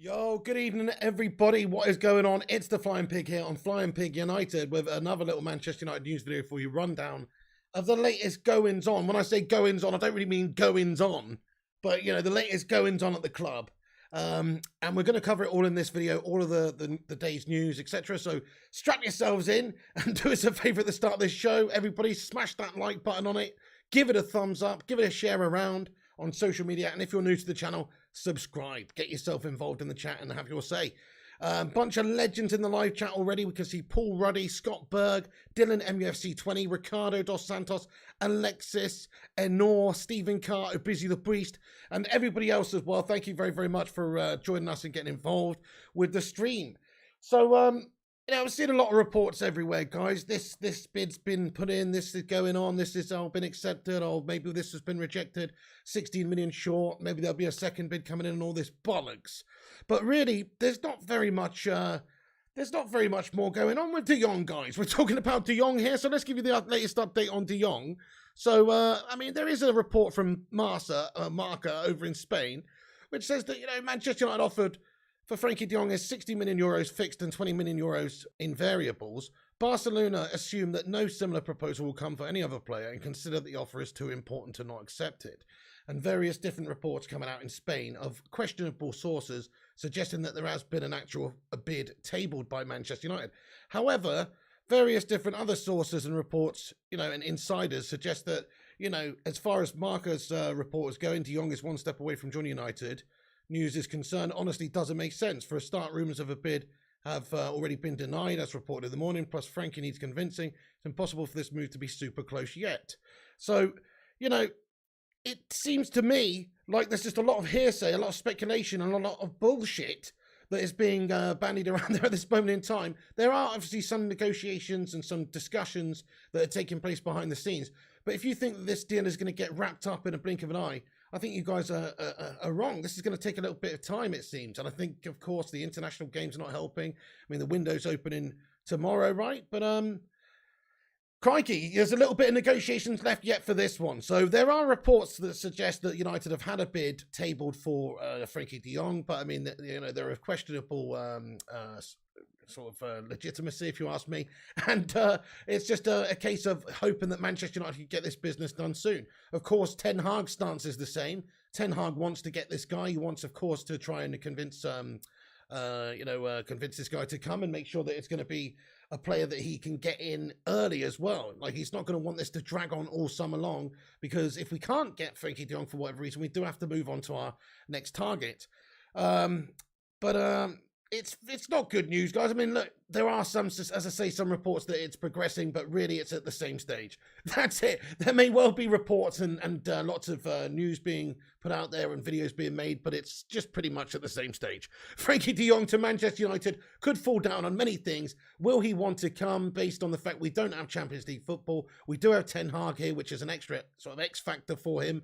Yo, good evening, everybody. What is going on? It's the Flying Pig here on Flying Pig United with another little Manchester United news video for you, rundown of the latest goings on. When I say goings on, I don't really mean goings on, but the latest goings on at the club. And we're going to cover it all in this video, all of the day's news, etc. So strap yourselves in and do us a favor at the start of this show. Everybody, smash that like button on it, give it a thumbs up, give it a share around on social media, and if you're new to the channel, subscribe, get yourself involved in the chat and have your say. Bunch of legends in the live chat already. We can see Paul Ruddy, Scott Berg, Dylan MUFC20, Ricardo Dos Santos, Alexis, Enor, Stephen Carr, Busy the Priest, and everybody else as well. Thank you very, very much for joining us and getting involved with the stream. So, I've seen a lot of reports everywhere, guys. This bid's been put in, this is going on, this is been accepted, or maybe this has been rejected, 16 million short, maybe there'll be a second bid coming in and all this bollocks. But really, there's not very much more going on with De Jong, guys. We're talking about De Jong here, so let's give you the latest update on De Jong. So, there is a report from Marca over in Spain, which says that, Manchester United offered for Frankie de Jong is 60 million euros fixed and 20 million euros in variables. Barcelona assume that no similar proposal will come for any other player and consider the offer is too important to not accept it. And various different reports coming out in Spain of questionable sources suggesting that there has been an actual bid tabled by Manchester United. However, various different other sources and reports, and insiders suggest that, as far as Marca's report is going, de Jong is one step away from joining United. News is concerned, honestly doesn't make sense. For a start, rumours of a bid have already been denied, as reported in the morning, plus Frankie needs convincing. It's impossible for this move to be super close yet. So, it seems to me like there's just a lot of hearsay, a lot of speculation, and a lot of bullshit that is being bandied around there at this moment in time. There are obviously some negotiations and some discussions that are taking place behind the scenes. But if you think that this deal is going to get wrapped up in a blink of an eye, I think you guys are wrong. This is going to take a little bit of time, it seems. And I think, of course, the international games are not helping. The window's opening tomorrow, right? But, crikey, there's a little bit of negotiations left yet for this one. So there are reports that suggest that United have had a bid tabled for Frankie de Jong. But, there are questionable legitimacy, if you ask me, and it's just a case of hoping that Manchester United can get this business done soon. Of course, Ten Hag's stance is the same. Ten Hag wants to get this guy. He wants, of course, to try and convince convince this guy to come and make sure that it's going to be a player that he can get in early as well. Like, he's not going to want this to drag on all summer long, because if we can't get Frankie de Jong for whatever reason, we do have to move on to our next target. It's not good news, guys. Look, there are some, as I say, some reports that it's progressing, but really it's at the same stage. That's it. There may well be reports and lots of news being put out there and videos being made, but it's just pretty much at the same stage. Frankie de Jong to Manchester United could fall down on many things. Will he want to come based on the fact we don't have Champions League football? We do have Ten Hag here, which is an extra sort of X factor for him.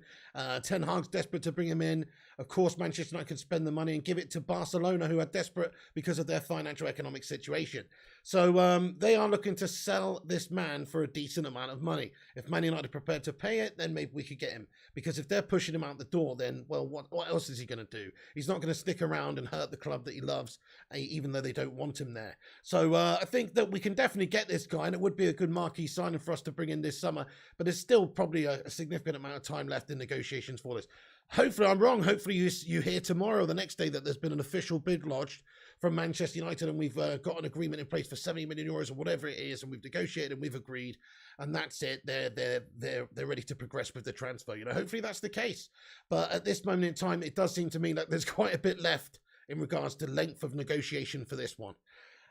Ten Hag's desperate to bring him in. Of course, Manchester United can spend the money and give it to Barcelona, who are desperate because of their financial economic situation. So they are looking to sell this man for a decent amount of money. If Man United are prepared to pay it, then maybe we could get him. Because if they're pushing him out the door, then, well, what else is he going to do? He's not going to stick around and hurt the club that he loves, even though they don't want him there. So I think that we can definitely get this guy, and it would be a good marquee signing for us to bring in this summer. But there's still probably a significant amount of time left in negotiations for this. Hopefully I'm wrong. Hopefully you hear tomorrow or the next day that there's been an official bid lodged from Manchester United, and we've got an agreement in place for 70 million euros or whatever it is, and we've negotiated and we've agreed, and that's it. They're ready to progress with the transfer. Hopefully that's the case. But at this moment in time, it does seem to me like there's quite a bit left in regards to length of negotiation for this one.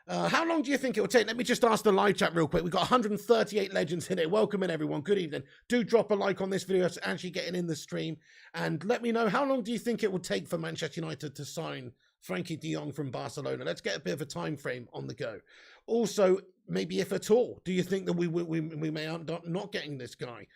How long do you think it will take? Let me just ask the live chat real quick. We've got 138 legends in here. Welcome in, everyone. Good evening. Do drop a like on this video. It's actually getting in the stream. And let me know, how long do you think it will take for Manchester United to sign Frankie de Jong from Barcelona? Let's get a bit of a time frame on the go. Also, maybe if at all, do you think that we may end up not getting this guy?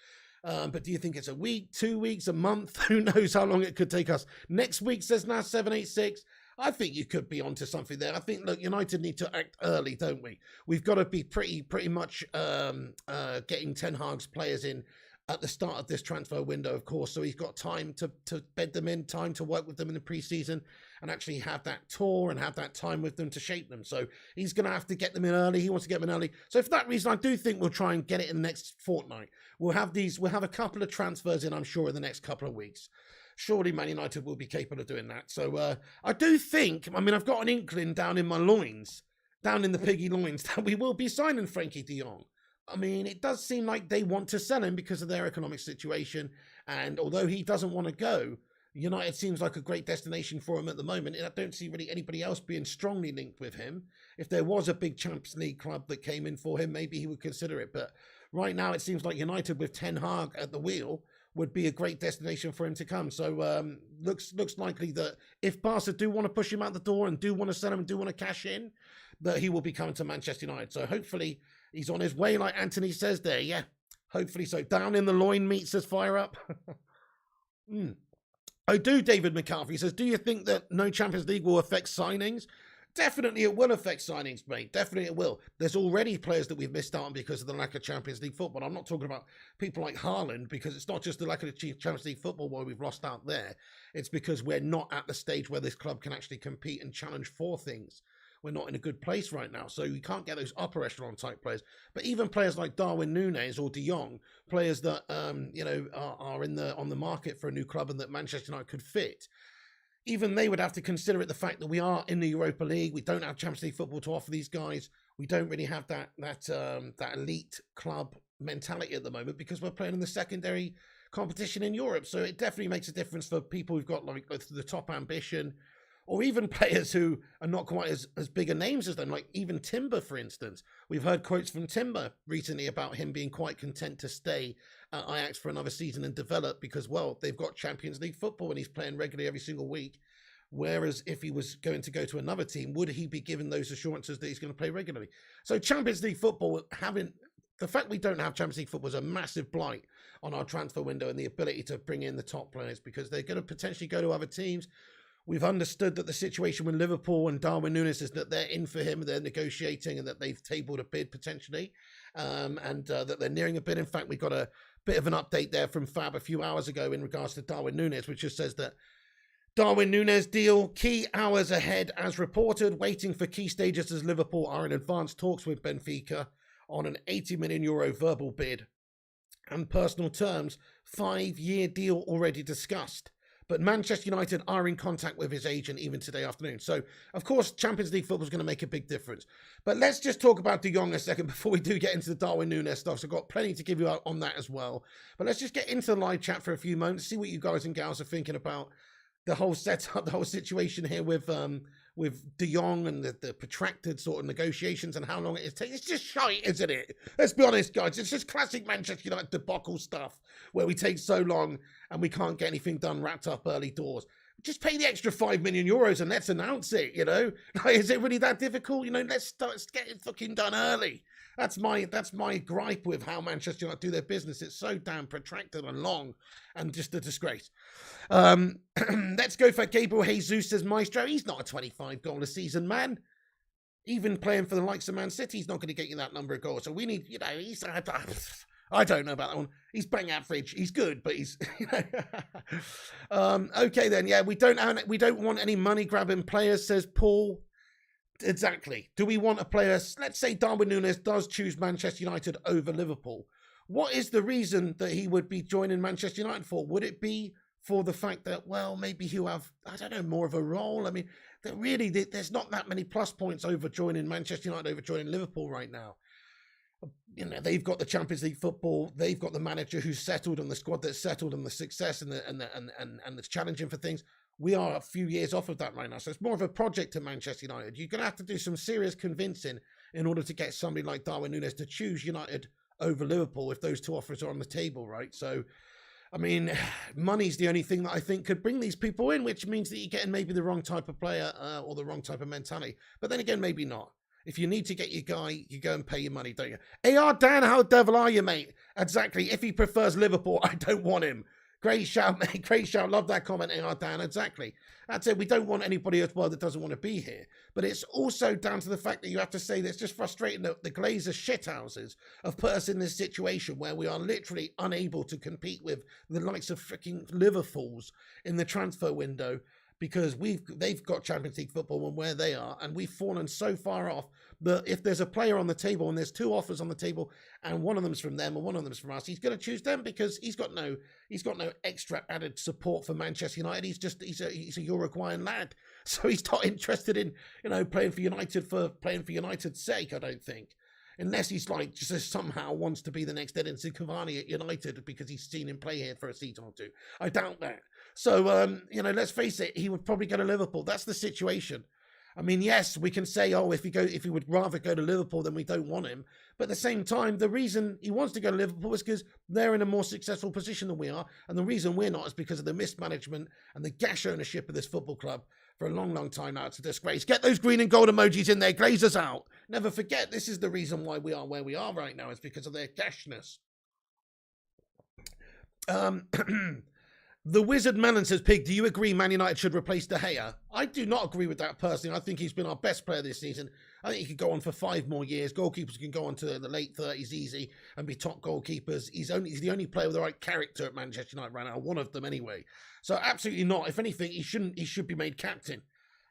But do you think it's a week, 2 weeks, a month? Who knows how long it could take us? Next week, says now 786. I think you could be onto something there. I think, look, United need to act early, don't we? We've got to be pretty much getting Ten Hag's players in at the start of this transfer window, of course. So he's got time to bed them in, time to work with them in the preseason and actually have that tour and have that time with them to shape them. So he's going to have to get them in early. He wants to get them in early. So for that reason, I do think we'll try and get it in the next fortnight. We'll have a couple of transfers in, I'm sure, in the next couple of weeks. Surely Man United will be capable of doing that. So I do think, I've got an inkling down in my loins, down in the piggy loins, that we will be signing Frankie de Jong. It does seem like they want to sell him because of their economic situation. And although he doesn't want to go, United seems like a great destination for him at the moment. And I don't see really anybody else being strongly linked with him. If there was a big Champions League club that came in for him, maybe he would consider it. But right now, it seems like United with Ten Hag at the wheel would be a great destination for him to come. So looks likely that if Barca do want to push him out the door and do want to sell him and do want to cash in, that he will be coming to Manchester United. So hopefully he's on his way, like Anthony says there. Yeah, hopefully so. Down in the loin meat says fire up. Oh, David McCarthy says, do you think that no Champions League will affect signings? Definitely it will affect signings, mate. Definitely it will. There's already players that we've missed out on because of the lack of Champions League football. I'm not talking about people like Haaland, because it's not just the lack of Champions League football where we've lost out there. It's because we're not at the stage where this club can actually compete and challenge for things. We're not in a good place right now, so you can't get those upper echelon type players. But even players like Darwin Nunez or De Jong, players that are on the market for a new club and that Manchester United could fit, even they would have to consider it the fact that we are in the Europa League. We don't have Champions League football to offer these guys. We don't really have that elite club mentality at the moment because we're playing in the secondary competition in Europe. So it definitely makes a difference for people who've got like the top ambition, or even players who are not quite as bigger names as them, like even Timber, for instance. We've heard quotes from Timber recently about him being quite content to stay at Ajax for another season and develop because, well, they've got Champions League football and he's playing regularly every single week. Whereas if he was going to go to another team, would he be given those assurances that he's going to play regularly? So Champions League football, the fact we don't have Champions League football is a massive blight on our transfer window and the ability to bring in the top players because they're going to potentially go to other teams. We've understood that the situation with Liverpool and Darwin Nunez is that they're in for him, they're negotiating and that they've tabled a bid potentially, and that they're nearing a bid. In fact, we got a bit of an update there from Fab a few hours ago in regards to Darwin Nunez, which just says that Darwin Nunez deal, key hours ahead as reported, waiting for key stages as Liverpool are in advanced talks with Benfica on an €80 million verbal bid. And personal terms, 5-year deal already discussed. But Manchester United are in contact with his agent even today afternoon. So, of course, Champions League football is going to make a big difference. But let's just talk about De Jong a second before we do get into the Darwin Nunez stuff. So I've got plenty to give you out on that as well. But let's just get into the live chat for a few moments, see what you guys and gals are thinking about the whole setup, the whole situation here with De Jong and the protracted sort of negotiations and how long it is taking. It's just shite, isn't it? Let's be honest, guys. It's just classic Manchester United debacle stuff where we take so long and we can't get anything done wrapped up early doors. Just pay the extra €5 million and let's announce it, Like, is it really that difficult? Let's get it fucking done early. That's my gripe with how Manchester United do their business. It's so damn protracted and long and just a disgrace. Let's go for Gabriel Jesus says, Maestro, he's not a 25 goal a season man. Even playing for the likes of Man City, he's not going to get you that number of goals. So we need, he's, I don't know about that one. He's bang average. He's good, but he's, okay then. Yeah, we don't want any money grabbing players, says Paul. Exactly. Do we want a player? Let's say Darwin Nunez does choose Manchester United over Liverpool. What is the reason that he would be joining Manchester United for? Would it be for the fact that, well, maybe he'll have, I don't know, more of a role? There's not that many plus points over joining Manchester United over joining Liverpool right now. They've got the Champions League football. They've got the manager who's settled on the squad that's settled on the success and that's challenging for things. We are a few years off of that right now. So it's more of a project to Manchester United. You're going to have to do some serious convincing in order to get somebody like Darwin Nunez to choose United over Liverpool if those two offers are on the table, right? So, money's the only thing that I think could bring these people in, which means that you're getting maybe the wrong type of player or the wrong type of mentality. But then again, maybe not. If you need to get your guy, you go and pay your money, don't you? AR Dan, how the devil are you, mate? Exactly. If he prefers Liverpool, I don't want him. Great shout, mate. Great shout. Love that comment, Dan. Exactly. That's it. We don't want anybody as well that doesn't want to be here. But it's also down to the fact that you have to say that it's just frustrating that the Glazer shithouses have put us in this situation where we are literally unable to compete with the likes of freaking Liverpool's in the transfer window, because they've got Champions League football and where they are, and we've fallen so far off that if there's a player on the table and there's two offers on the table and one of them's from them and one of them's from us, he's going to choose them because he's got no extra added support for Manchester United. He's a Uruguayan lad, so he's not interested in playing for United's sake, I don't think. Unless he's like just somehow wants to be the next Edinson Cavani at United because he's seen him play here for a season or two. I doubt that. So, let's face it, he would probably go to Liverpool. That's the situation. I mean, yes, we can say, if he would rather go to Liverpool, then we don't want him. But at the same time, the reason he wants to go to Liverpool is because they're in a more successful position than we are. And the reason we're not is because of the mismanagement and the gash ownership of this football club for a long, long time now. It's a disgrace. Get those green and gold emojis in there. Glazers out. Never forget, this is the reason why we are where we are right now. It's because of their gashness. The Wizard Melon says, Pig, do you agree Man United should replace De Gea? I do not agree with that personally. I think he's been our best player this season. I think he could go on for 5 more years. Goalkeepers can go on to the late 30s easy and be top goalkeepers. He's the only player with the right character at Manchester United right now. One of them anyway. So absolutely not. If anything, he should be made captain.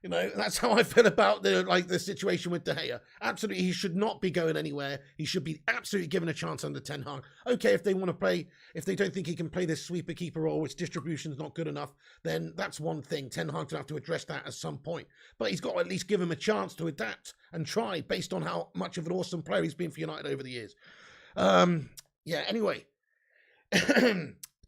That's how I feel about the situation with De Gea. Absolutely, he should not be going anywhere. He should be absolutely given a chance under Ten Hag. Okay, if they want to play, if they don't think he can play this sweeper keeper role, which distribution's not good enough, then that's one thing. Ten Hag's going to have to address that at some point. But he's got to at least give him a chance to adapt and try based on how much of an awesome player he's been for United over the years. Anyway.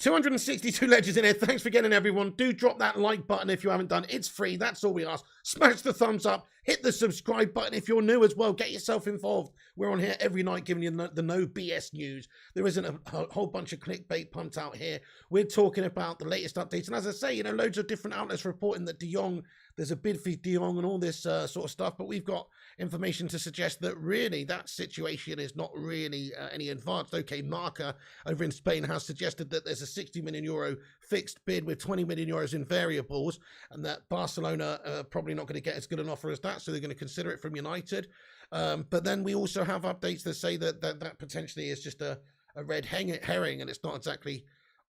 262 legends in here. Thanks for getting everyone. Do drop that like button if you haven't done. It's free. That's all we ask. Smash the thumbs up. Hit the subscribe button if you're new as well. Get yourself involved. We're on here every night giving you the no BS news. There isn't a whole bunch of clickbait pumped out here. We're talking about the latest updates. And as I say, loads of different outlets reporting that De Jong, there's a bid for De Jong and all this sort of stuff. But we've got information to suggest that really that situation is not really any advanced. Okay, Marca over in Spain has suggested that there's a 60 million euro fixed bid with 20 million euros in variables, and that Barcelona are probably not going to get as good an offer as that, so they're going to consider it from United. But then we also have updates that say that potentially is just a red herring, and it's not exactly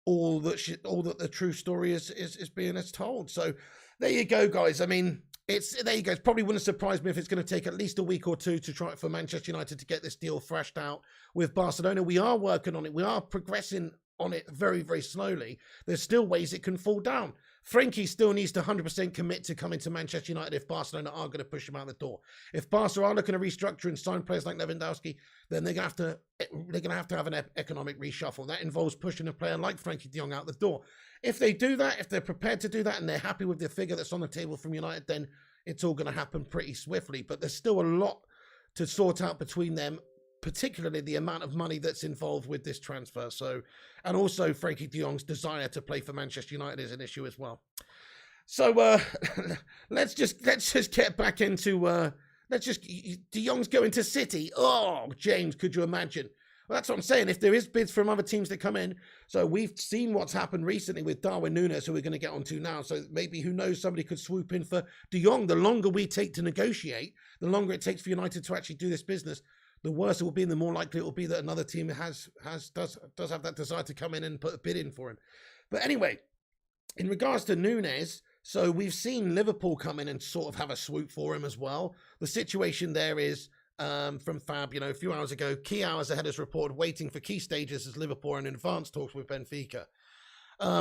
all that the true story is being as told. So there you go, guys. I mean, there you go. It probably wouldn't surprise me if it's going to take at least a week or two to try for Manchester United to get this deal thrashed out with Barcelona. We are working on it. We are progressing on it very, very slowly. There's still ways it can fall down. Frankie still needs to 100% commit to coming to Manchester United if Barcelona are going to push him out the door. If Barcelona are looking to restructure and sign players like Lewandowski, then they're going to have to have an economic reshuffle. That involves pushing a player like Frankie de Jong out the door. If they do that, if they're prepared to do that and they're happy with the figure that's on the table from United, then it's all going to happen pretty swiftly. But there's still a lot to sort out between them, particularly the amount of money that's involved with this transfer. So, and also Frankie de Jong's desire to play for Manchester United is an issue as well. So let's just get back into de Jong's going to City. Oh, James, could you imagine? Well, that's what I'm saying. If there is bids from other teams that come in, so we've seen what's happened recently with Darwin Nunez, who we're going to get onto now. So maybe, who knows, somebody could swoop in for de Jong. The longer we take to negotiate, the longer it takes for United to actually do this business, the worse it will be, and the more likely it will be that another team does have that desire to come in and put a bid in for him. But anyway, in regards to Nunez, so we've seen Liverpool come in and sort of have a swoop for him as well. The situation there is, from Fab, a few hours ago, key hours ahead has reported waiting for key stages as Liverpool are in advanced talks with Benfica.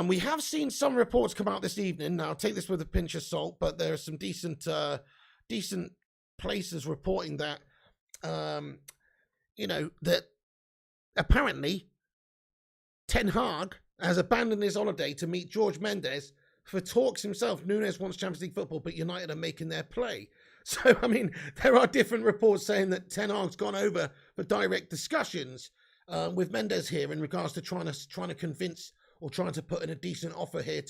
We have seen some reports come out this evening. Now, take this with a pinch of salt, but there are some decent places reporting that, that apparently Ten Hag has abandoned his holiday to meet George Mendes for talks himself. Nunez wants Champions League football, but United are making their play. So, I mean, there are different reports saying that Ten Hag's gone over for direct discussions with Mendes here in regards to trying to convince or trying to put in a decent offer here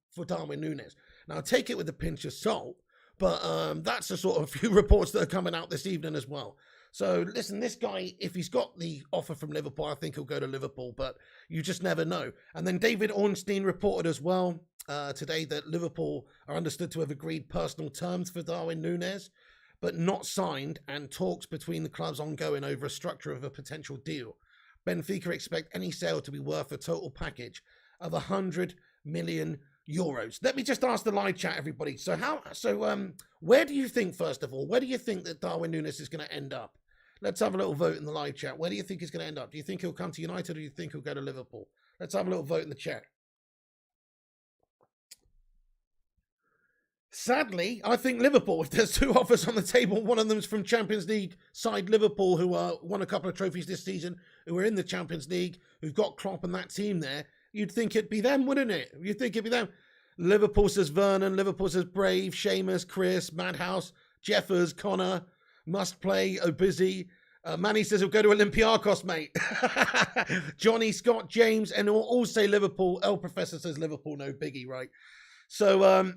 for Darwin Nunez. Now, take it with a pinch of salt, but that's the sort of few reports that are coming out this evening as well. So listen, this guy, if he's got the offer from Liverpool, I think he'll go to Liverpool, but you just never know. And then David Ornstein reported as well today that Liverpool are understood to have agreed personal terms for Darwin Nunez, but not signed, and talks between the clubs ongoing over a structure of a potential deal. Benfica expect any sale to be worth a total package of 100 million euros. Let me just ask the live chat, everybody. So where do you think, first of all, where do you think that Darwin Nunez is going to end up? Let's have a little vote in the live chat. Where do you think he's going to end up? Do you think he'll come to United, or do you think he'll go to Liverpool? Let's have a little vote in the chat. Sadly, I think Liverpool, if there's two offers on the table, one of them's from Champions League side Liverpool, who won a couple of trophies this season, who are in the Champions League, who've got Klopp and that team there, you'd think it'd be them, wouldn't it? You'd think it'd be them. Liverpool says Vernon, Liverpool says Brave, Seamus, Chris, Madhouse, Jeffers, Connor, Must Play, O'Busy. Manny says he'll go to Olympiacos, mate. Johnny, Scott, James, and all say Liverpool. El Professor says Liverpool, no biggie, right? So,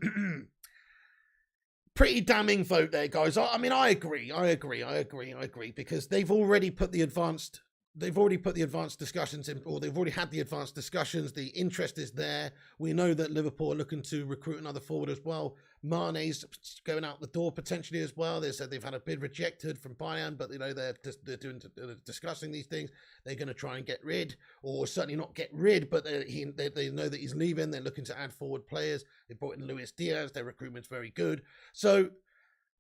pretty damning vote there, guys. I mean, I agree, because they've already put the advanced discussions in, or they've already had the advanced discussions. The interest is there. We know that Liverpool are looking to recruit another forward as well. Mane's going out the door potentially as well. They said they've had a bid rejected from Bayern, but they're discussing these things. They're going to try and get rid, or certainly not get rid, but they know that he's leaving. They're looking to add forward players. They brought in Luis Diaz. Their recruitment's very good. So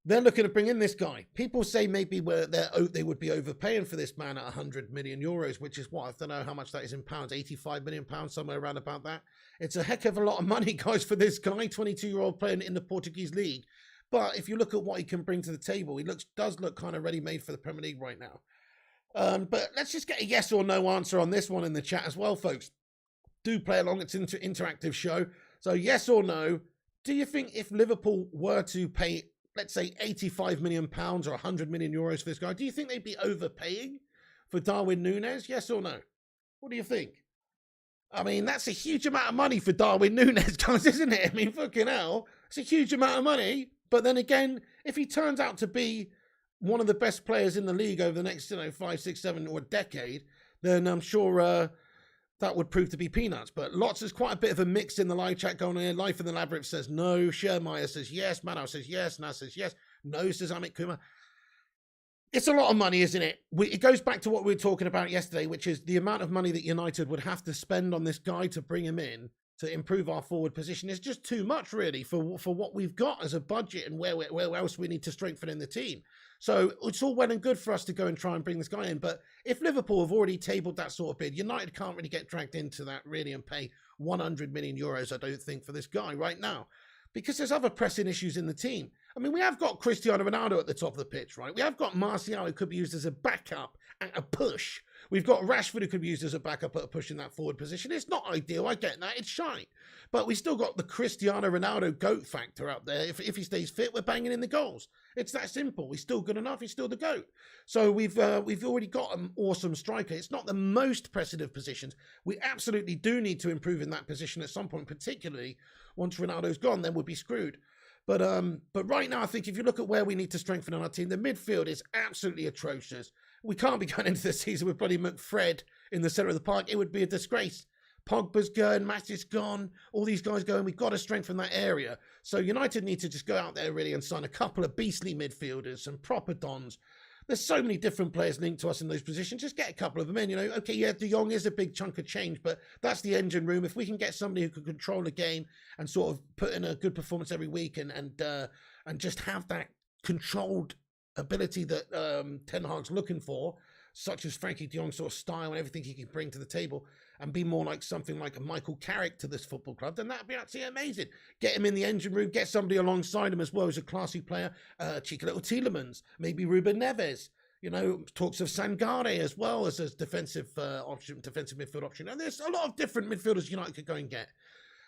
they're looking to bring in this guy. People say maybe they would be overpaying for this man at 100 million euros, which is what? I don't know how much that is in pounds, 85 million pounds, somewhere around about that. It's a heck of a lot of money, guys, for this guy, 22-year-old playing in the Portuguese league. But if you look at what he can bring to the table, he does look kind of ready-made for the Premier League right now. But let's just get a yes or no answer on this one in the chat as well, folks. Do play along. It's an interactive show. So yes or no, do you think if Liverpool were to pay, let's say, 85 million pounds or 100 million euros for this guy, do you think they'd be overpaying for Darwin Nunez? Yes or no? What do you think? I mean, that's a huge amount of money for Darwin Nunez, guys, isn't it? I mean, fucking hell. It's a huge amount of money. But then again, if he turns out to be one of the best players in the league over the next, 5, 6, 7, or a decade, then I'm sure that would prove to be peanuts. But there's quite a bit of a mix in the live chat going on here. Life in the Labyrinth says no. Shermeyer says yes. Manow says yes. Nas says yes. No, says Amit Kumar. It's a lot of money, isn't it? It goes back to what we were talking about yesterday, which is the amount of money that United would have to spend on this guy to bring him in to improve our forward position is just too much, really, for what we've got as a budget and where else we need to strengthen in the team. So it's all well and good for us to go and try and bring this guy in. But if Liverpool have already tabled that sort of bid, United can't really get dragged into that, really, and pay 100 million euros, I don't think, for this guy right now. Because there's other pressing issues in the team. I mean, we have got Cristiano Ronaldo at the top of the pitch, right? We have got Martial, who could be used as a backup at a push. We've got Rashford, who could be used as a backup at a push in that forward position. It's not ideal, I get that, it's shite. But we still got the Cristiano Ronaldo GOAT factor up there. If he stays fit, we're banging in the goals. It's that simple. He's still good enough, he's still the GOAT. So we've already got an awesome striker. It's not the most pressing of positions. We absolutely do need to improve in that position at some point, particularly once Ronaldo's gone, then we'll be screwed. But right now, I think if you look at where we need to strengthen our team, the midfield is absolutely atrocious. We can't be going into the season with bloody McFred in the centre of the park. It would be a disgrace. Pogba's going, Mattis gone, all these guys going. We've got to strengthen that area. So United need to just go out there really and sign a couple of beastly midfielders, some proper dons. There's so many different players linked to us in those positions. Just get a couple of them in, Okay, yeah, Jong is a big chunk of change, but that's the engine room. If we can get somebody who can control the game and sort of put in a good performance every week and just have that controlled ability that Ten Hag's looking for, such as Frankie de Jong's sort of style and everything he can bring to the table, and be more like something like a Michael Carrick to this football club, then that'd be absolutely amazing. Get him in the engine room, get somebody alongside him as well as a classy player, cheeky little Tielemans, maybe Ruben Neves, talks of Sangare as well as a defensive midfield option. And there's a lot of different midfielders United could go and get.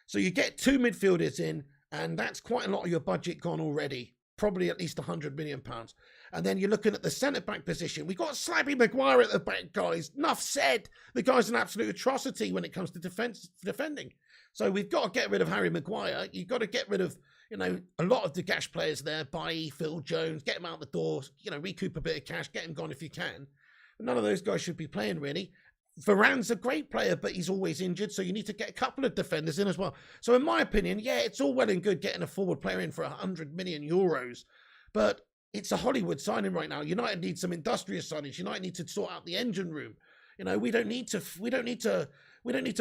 So you get two midfielders in, and that's quite a lot of your budget gone already. Probably at least £100 million. And then you're looking at the centre-back position. We've got Slabby Maguire at the back, guys. Enough said. The guy's an absolute atrocity when it comes to defending. So we've got to get rid of Harry Maguire. You've got to get rid of, You know, a lot of the cash players there, Bailly, Phil Jones, get them out the door, you know, recoup a bit of cash, get him gone if you can. But none of those guys should be playing, really. Varane's a great player, but he's always injured, so you need to get a couple of defenders in as well. So in my opinion, yeah, it's all well and good getting a forward player in for 100 million euros, but it's a Hollywood signing right now. United need some industrious signings. United need to sort out the engine room. You know, we don't need to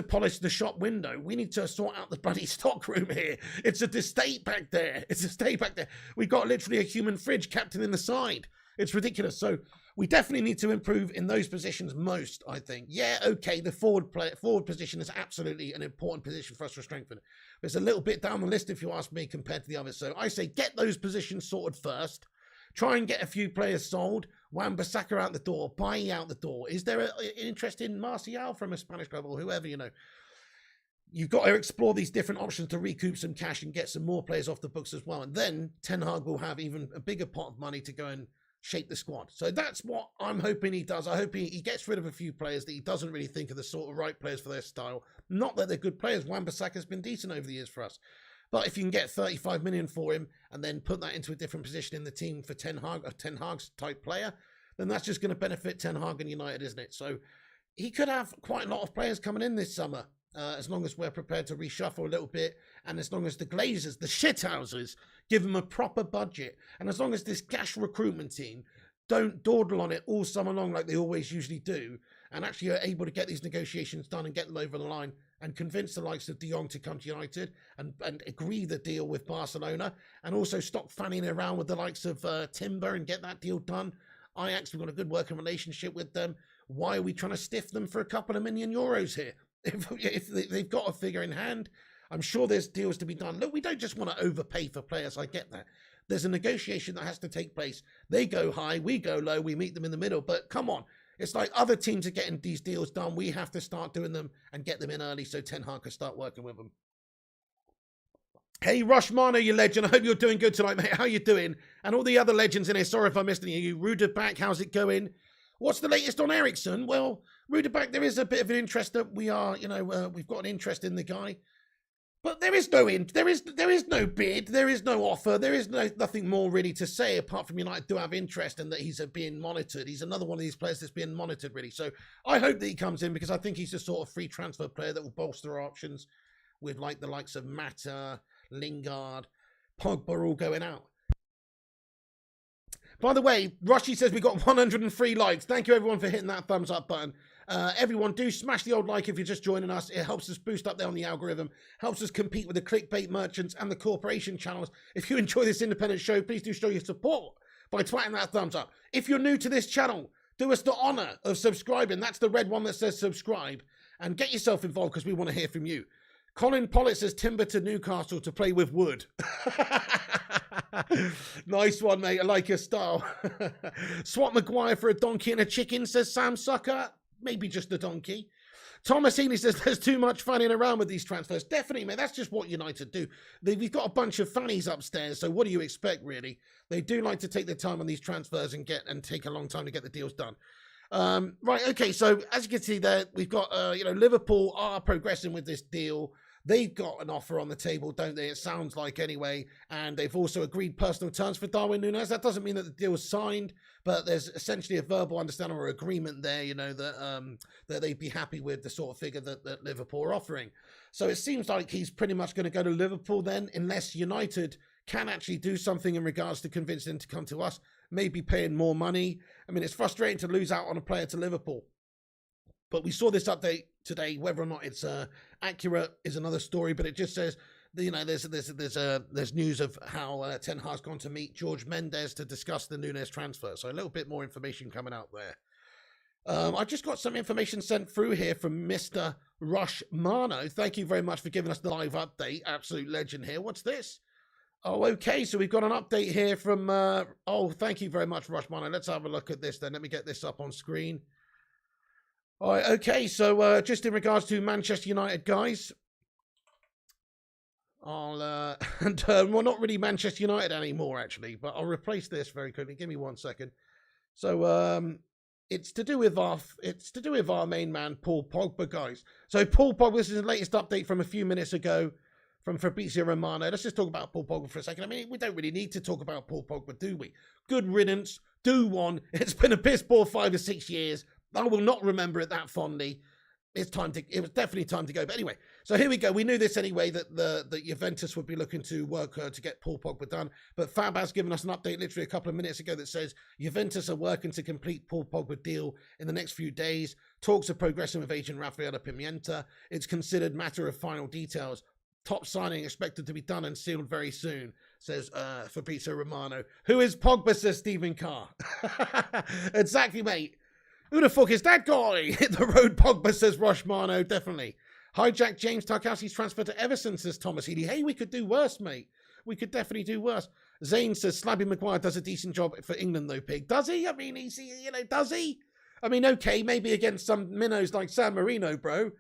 polish the shop window. We need to sort out the bloody stock room here. It's a estate back there. It's a estate back there. We've got literally a human fridge captain in the side. It's ridiculous. So we definitely need to improve in those positions most, I think. Yeah, okay, the forward position is absolutely an important position for us to strengthen. It's a little bit down the list, if you ask me, compared to the others. So I say get those positions sorted first. Try and get a few players sold. Wan-Bissaka out the door. Bailly out the door. Is there an interest in Martial from a Spanish club or whoever, you know? You've got to explore these different options to recoup some cash and get some more players off the books as well. And then Ten Hag will have even a bigger pot of money to go and shape the squad. So that's what I'm hoping he does. I hope he gets rid of a few players that he doesn't really think are the sort of right players for their style. Not that they're good players. Wan-Bissaka's been decent over the years for us. But if you can get 35 million for him and then put that into a different position in the team for Ten Hag, a Ten Hag's type player, then that's just going to benefit Ten Hag and United, isn't it? So he could have quite a lot of players coming in this summer, as long as we're prepared to reshuffle a little bit, and as long as the Glazers, the shithouses, give him a proper budget, and as long as this cash recruitment team don't dawdle on it all summer long like they always usually do, and actually are able to get these negotiations done and get them over the line and convince the likes of Jong to come to United and agree the deal with Barcelona, and also stop fanning around with the likes of Timber and get that deal done. Ajax, we've got a good working relationship with them. Why are we trying to stiff them for a couple of million euros here? If they've got a figure in hand, I'm sure there's deals to be done. Look, we don't just want to overpay for players. I get that. There's a negotiation that has to take place. They go high, we go low, we meet them in the middle. But come on, it's like other teams are getting these deals done. We have to start doing them and get them in early so Ten Hag can start working with them. Hey, Rushmano, you legend. I hope you're doing good tonight, mate. How you doing? And all the other legends in here. Sorry if I missed any of you. Ruderback, how's it going? What's the latest on Ericsson? Well, Ruderback, there is a bit of an interest that we are, you know, we've got an interest in the guy. But there is no there is no bid, there is no offer, there is nothing more really to say apart from United do have interest and that he's being monitored. He's another one of these players that's being monitored really. So I hope that he comes in because I think he's a sort of free transfer player that will bolster our options with like the likes of Mata, Lingard, Pogba all going out. By the way, Rushy says we got 103 likes. Thank you everyone for hitting that thumbs up button. Everyone do smash the old like if you're just joining us. It helps us boost up there on the algorithm, helps us compete with the clickbait merchants and the corporation channels. If you enjoy this independent show, please do show your support by twatting that thumbs up. If you're new to this channel, do us the honor of subscribing. That's the red one that says subscribe, and get yourself involved because we want to hear from you. Colin Pollitt says Timber to Newcastle to play with Wood. Nice one, mate. I like your style. Swap Maguire for a donkey and a chicken, says Sam Sucker. Maybe just a donkey. Thomas Healy says there's too much fanning around with these transfers. Definitely, mate. That's just what United do. We've got a bunch of fannies upstairs, so what do you expect, really? They do like to take their time on these transfers and take a long time to get the deals done. Right, okay, so as you can see there, we've got, Liverpool are progressing with this deal. They've got an offer on the table, don't they? It sounds like anyway. And they've also agreed personal terms for Darwin Nunez. That doesn't mean that the deal is signed, but there's essentially a verbal understanding or agreement there, that they'd be happy with the sort of figure that Liverpool are offering. So it seems like he's pretty much going to go to Liverpool then, unless United can actually do something in regards to convincing him to come to us, maybe paying more money. I mean, it's frustrating to lose out on a player to Liverpool. But we saw this update today. Whether or not it's accurate is another story. But it just says, there's news of how Ten Hag's gone to meet George Mendes to discuss the Nunez transfer. So a little bit more information coming out there. I just got some information sent through here from Mr. Rush Mano. Thank you very much for giving us the live update. Absolute legend here. What's this? Oh, okay. So we've got an update here from... thank you very much, Rush Mano. Let's have a look at this then. Let me get this up on screen. All right, okay, so just in regards to Manchester United, guys, well, not really Manchester United anymore, actually, but I'll replace this very quickly. Give me 1 second. So it's to do with our main man, Paul Pogba, guys. So Paul Pogba, this is the latest update from a few minutes ago. from Fabrizio Romano. Let's just talk about Paul Pogba for a second. I mean, we don't really need to talk about Paul Pogba, do we? Good riddance. Do one. It's been a piss poor 5 or 6 years. I will not remember it that fondly. It was definitely time to go. But anyway, so here we go. We knew this anyway, that Juventus would be looking to work to get Paul Pogba done. But Fab has given us an update literally a couple of minutes ago that says Juventus are working to complete Paul Pogba deal in the next few days. Talks are progressing with agent Raffaele Pimienta. It's considered matter of final details. Top signing expected to be done and sealed very soon, says Fabrizio Romano. Who is Pogba, says Stephen Carr. Exactly, mate. Who the fuck is that guy? Hit the road, Pogba, says Roshmano. Definitely. Hijack James Tarkowski's transfer to Everton, says Thomas Healy. Hey, we could do worse, mate. We could definitely do worse. Zane says Slabby Maguire does a decent job for England, though, Pig. Does he? I mean, does he? I mean, okay, maybe against some minnows like San Marino, bro.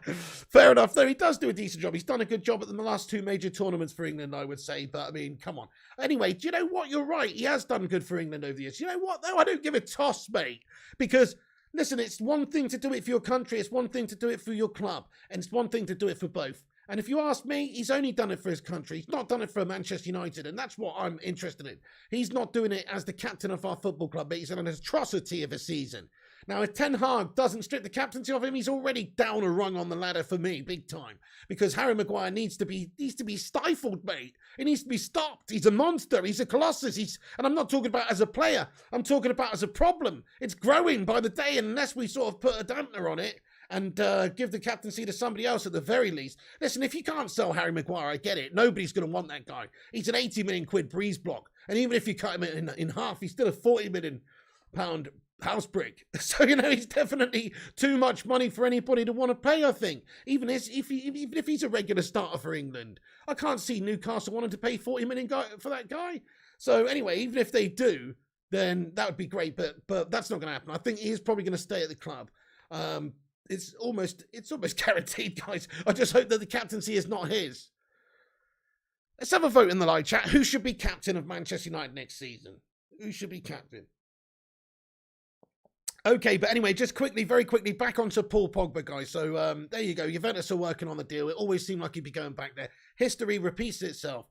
Fair enough, though. He does do a decent job. He's done a good job at the last 2 major tournaments for England, I would say. But, I mean, come on. Anyway, do you know what? You're right. He has done good for England over the years. You know what, though? I don't give a toss, mate. Because, listen, it's one thing to do it for your country. It's one thing to do it for your club. And it's one thing to do it for both. And if you ask me, he's only done it for his country. He's not done it for Manchester United. And that's what I'm interested in. He's not doing it as the captain of our football club, but he's an atrocity of a season. Now, if Ten Hag doesn't strip the captaincy of him, he's already down a rung on the ladder for me, big time. Because Harry Maguire needs to be stifled, mate. He needs to be stopped. He's a monster. He's a colossus. And I'm not talking about as a player. I'm talking about as a problem. It's growing by the day, and unless we sort of put a dampener on it and give the captaincy to somebody else at the very least. Listen, if you can't sell Harry Maguire, I get it. Nobody's going to want that guy. He's an 80 million quid breeze block. And even if you cut him in half, he's still a 40 million pound house brick. So, he's definitely too much money for anybody to want to pay, I think. Even if he's a regular starter for England. I can't see Newcastle wanting to pay 40 million for that guy. So anyway, even if they do, then that would be great. But that's not going to happen. I think he is probably going to stay at the club. It's almost guaranteed, guys. I just hope that the captaincy is not his. Let's have a vote in the live chat. Who should be captain of Manchester United next season? Who should be captain? Okay, but anyway, just very quickly, back onto Paul Pogba, guys. So there you go. Juventus are working on the deal. It always seemed like he'd be going back there. History repeats itself.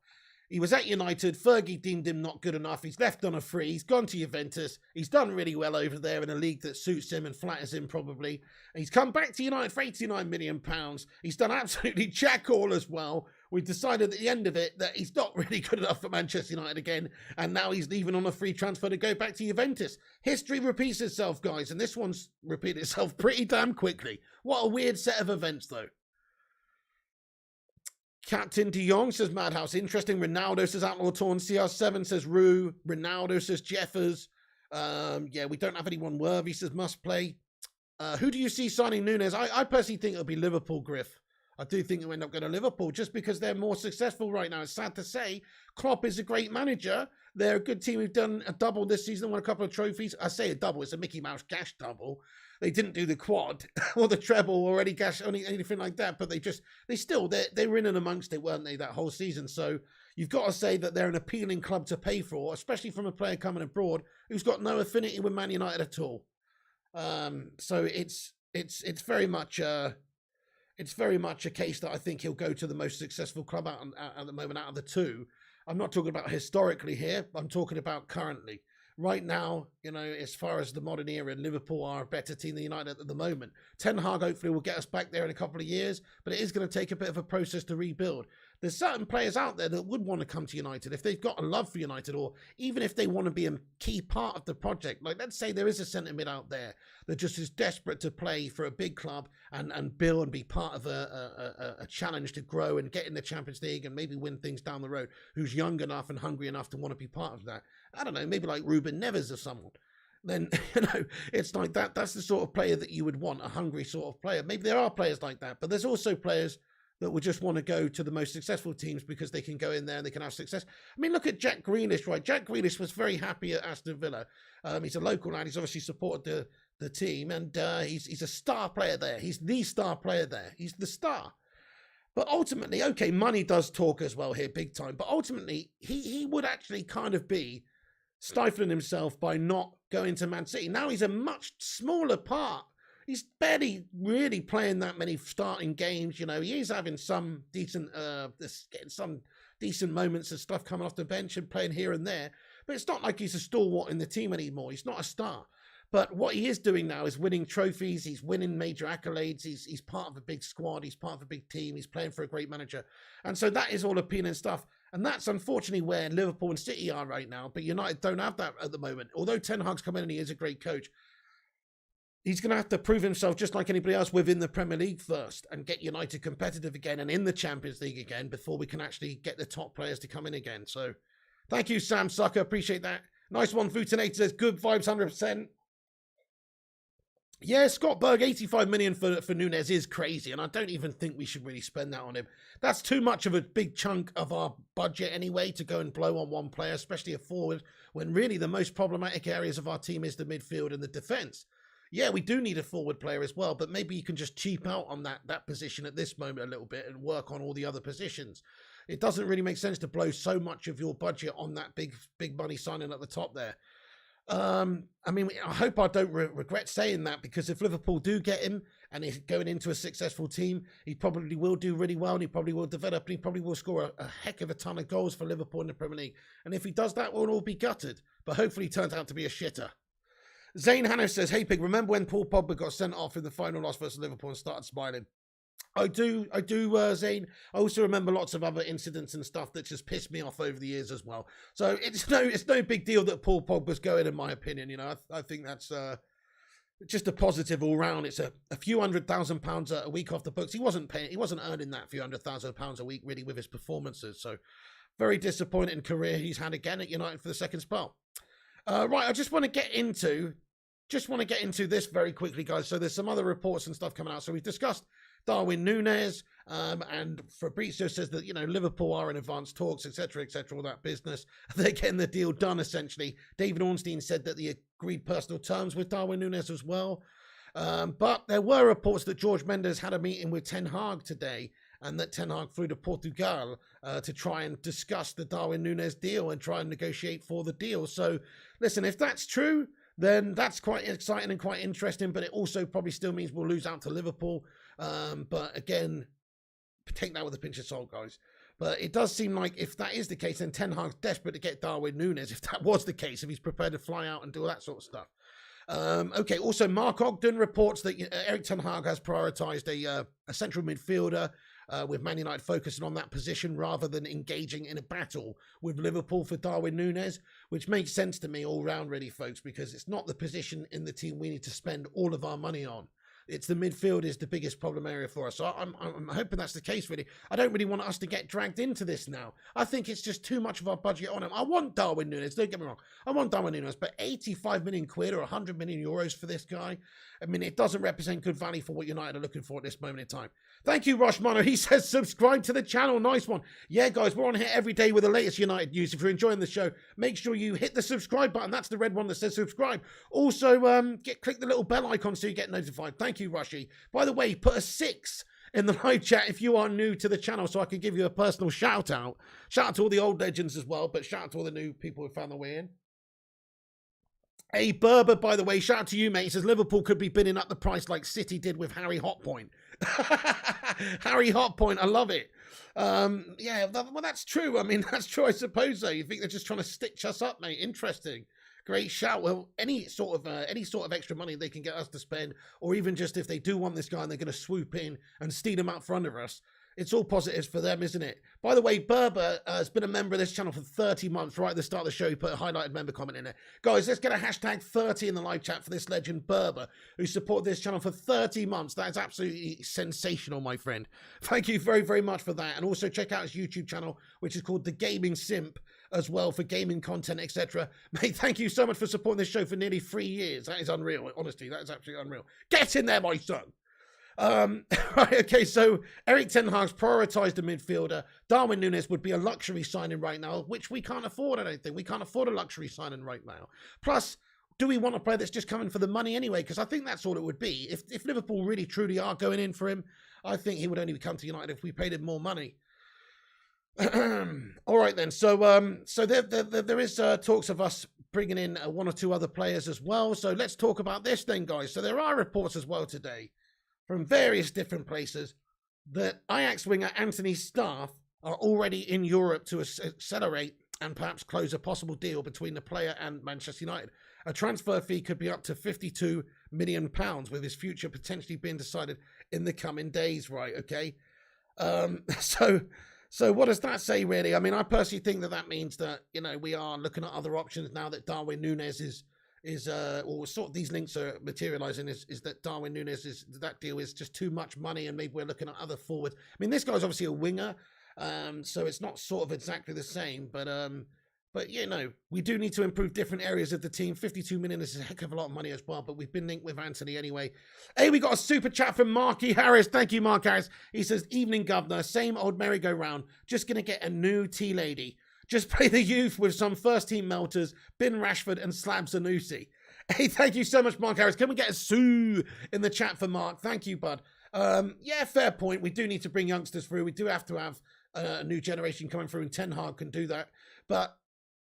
He was at United. Fergie deemed him not good enough. He's left on a free. He's gone to Juventus. He's done really well over there in a league that suits him and flatters him probably. And he's come back to United for £89 million. He's done absolutely jack all as well. We decided at the end of it that he's not really good enough for Manchester United again. And now he's leaving on a free transfer to go back to Juventus. History repeats itself, guys. And this one's repeated itself pretty damn quickly. What a weird set of events, though. Captain de Jong says Madhouse. Interesting. Ronaldo says Outlaw Torn. CR7 says Rue. Ronaldo says Jeffers. Yeah, we don't have anyone worthy, says Must Play. Who do you see signing Nunez? I personally think it'll be Liverpool, Griff. I do think they'll end up going to Liverpool just because they're more successful right now. It's sad to say. Klopp is a great manager. They're a good team who've done a double this season, won a couple of trophies. I say a double. It's a Mickey Mouse cash double. They didn't do the quad or the treble or anything like that, but they were in and amongst it, weren't they, that whole season? So you've got to say that they're an appealing club to pay for, especially from a player coming abroad who's got no affinity with Man United at all. So it's very much a case that I think he'll go to the most successful club at the moment out of the two. I'm not talking about historically here. I'm talking about currently. Right now, as far as the modern era, Liverpool are a better team than United at the moment. Ten Hag hopefully will get us back there in a couple of years, but it is going to take a bit of a process to rebuild. There's certain players out there that would want to come to United if they've got a love for United, or even if they want to be a key part of the project. Like, let's say there is a centre mid out there that just is desperate to play for a big club and build and be part of a challenge to grow and get in the Champions League and maybe win things down the road, who's young enough and hungry enough to want to be part of that. I don't know, maybe like Ruben Neves or someone. Then, it's like that. That's the sort of player that you would want, a hungry sort of player. Maybe there are players like that, but there's also players that would just want to go to the most successful teams because they can go in there and they can have success. I mean, look at Jack Grealish, right? Jack Grealish was very happy at Aston Villa. He's a local lad. He's obviously supported the team, and he's a star player there. He's the star player there. He's the star. But ultimately, okay, money does talk as well here, big time. But ultimately, he would actually kind of be stifling himself by not going to Man City. Now he's a much smaller part He's barely really playing that many starting games. You know, he is having some decent, getting some decent moments of stuff coming off the bench and playing here and there. But it's not like he's a stalwart in the team anymore. He's not a star. But what he is doing now is winning trophies. He's winning major accolades. He's part of a big squad. He's part of a big team. He's playing for a great manager. And so that is all appealing stuff. And that's unfortunately where Liverpool and City are right now. But United don't have that at the moment. Although Ten Hag's come in and he is a great coach, he's going to have to prove himself just like anybody else within the Premier League first and get United competitive again and in the Champions League again before we can actually get the top players to come in again. So thank you, Sam Sucker. Appreciate that. Nice one. Futinator says good vibes, 100%. Yeah, Scott Berg, 85 million for Nunez is crazy, and I don't even think we should really spend that on him. That's too much of a big chunk of our budget anyway to go and blow on one player, especially a forward, when really the most problematic areas of our team is the midfield and the defence. Yeah, we do need a forward player as well, but maybe you can just cheap out on that position at this moment a little bit and work on all the other positions. It doesn't really make sense to blow so much of your budget on that big money signing at the top there. I mean, I hope I don't regret saying that, because if Liverpool do get him and he's going into a successful team, he probably will do really well and he probably will develop and he probably will score a heck of a ton of goals for Liverpool in the Premier League. And if he does that, we'll all be gutted. But hopefully he turns out to be a shitter. Zane Hanno says, hey, Pig, remember when Paul Pogba got sent off in the final loss versus Liverpool and started smiling? I do, Zane. I also remember lots of other incidents and stuff that just pissed me off over the years as well. So it's no big deal that Paul Pogba's going, in my opinion. You know, I think that's just a positive all round. It's a few £100,000 a week off the books. He wasn't earning that few £100,000 a week really with his performances. So very disappointing career he's had again at United for the second spell. Right, I just want to get into this very quickly, guys. So there's some other reports and stuff coming out. So we've discussed Darwin Nunez, and Fabrizio says that, you know, Liverpool are in advanced talks, etc., all that business. They're getting the deal done, essentially. David Ornstein said that they agreed personal terms with Darwin Nunez as well. But there were reports that Jorge Mendes had a meeting with Ten Hag today, and that Ten Hag flew to Portugal to try and discuss the Darwin Nunez deal and try and negotiate for the deal. So, listen, if that's true, then that's quite exciting and quite interesting, but it also probably still means we'll lose out to Liverpool. But again, take that with a pinch of salt, guys. But it does seem like if that is the case, then Ten Hag's desperate to get Darwin Nunez, if that was the case, if he's prepared to fly out and do all that sort of stuff. Okay, also Mark Ogden reports that Erik Ten Hag has prioritised a central midfielder, with Man United focusing on that position rather than engaging in a battle with Liverpool for Darwin Nunez, which makes sense to me all round, really, folks, because it's not the position in the team we need to spend all of our money on. It's the midfield is the biggest problem area for us. So I'm hoping that's the case, really. I don't really want us to get dragged into this now. I think it's just too much of our budget on him. I want Darwin Nunez, don't get me wrong. I want Darwin Nunez, but 85 million quid or 100 million euros for this guy, I mean, it doesn't represent good value for what United are looking for at this moment in time. Thank you, Rosh Mono. He says, subscribe to the channel. Nice one. Yeah, guys, we're on here every day with the latest United news. If you're enjoying the show, make sure you hit the subscribe button. That's the red one that says subscribe. Also, click the little bell icon so you get notified. Thank you, Rushy. By the way, put a 6 in the live chat if you are new to the channel so I can give you a personal shout out. Shout out to all the old legends as well, but shout out to all the new people who found their way in. Hey, Berber, by the way, shout out to you, mate. He says Liverpool could be bidding up the price like City did with Harry Hotpoint. Harry Hotpoint, I love it. Yeah, well, that's true. I mean, that's true, I suppose, though. You think they're just trying to stitch us up, mate? Interesting. Great shout. Well, any sort of extra money they can get us to spend, or even just if they do want this guy and they're going to swoop in and steal him out front of us, it's all positives for them, isn't it? By the way, Berber has been a member of this channel for 30 months. Right at the start of the show, he put a highlighted member comment in there. Guys, let's get a hashtag 30 in the live chat for this legend, Berber, who supported this channel for 30 months. That is absolutely sensational, my friend. Thank you very, very much for that. And also check out his YouTube channel, which is called The Gaming Simp, as well, for gaming content, etc. Mate, thank you so much for supporting this show for nearly 3 years. That is unreal. Honestly, that is absolutely unreal. Get in there, my son. Right, okay, so Erik Ten Hag's prioritised a midfielder. Darwin Nunez would be a luxury signing right now, which we can't afford, I don't think. We can't afford a luxury signing right now. Plus, do we want a player that's just coming for the money anyway? Because I think that's all it would be. If Liverpool really truly are going in for him, I think he would only come to United if we paid him more money. All right then. So there is talks of us bringing in one or two other players as well. So let's talk about this then, guys. So there are reports as well today from various different places that Ajax winger Anthony's staff are already in Europe to accelerate and perhaps close a possible deal between the player and Manchester United. A transfer fee could be up to £52 million, with his future potentially being decided in the coming days, right? Okay. So what does that say, really? I mean, I personally think that means that, you know, we are looking at other options now that Darwin Nunez is or sort of these links are materializing is that Darwin Nunez that deal is just too much money, and maybe we're looking at other forwards. I mean, this guy's obviously a winger, so it's not sort of exactly the same, but you know, we do need to improve different areas of the team. 52 million is a heck of a lot of money as well, but we've been linked with Anthony anyway. Hey, we got a super chat from Marky Harris. Thank you, Mark Harris. He says, evening, governor, same old merry-go-round, just going to get a new tea lady. Just play the youth with some first-team melters, Bin Rashford and Slab Zanussi. Hey, thank you so much, Mark Harris. Can we get a sue in the chat for Mark? Thank you, bud. Yeah, fair point. We do need to bring youngsters through. We do have to have a new generation coming through, and Ten Hag can do that. But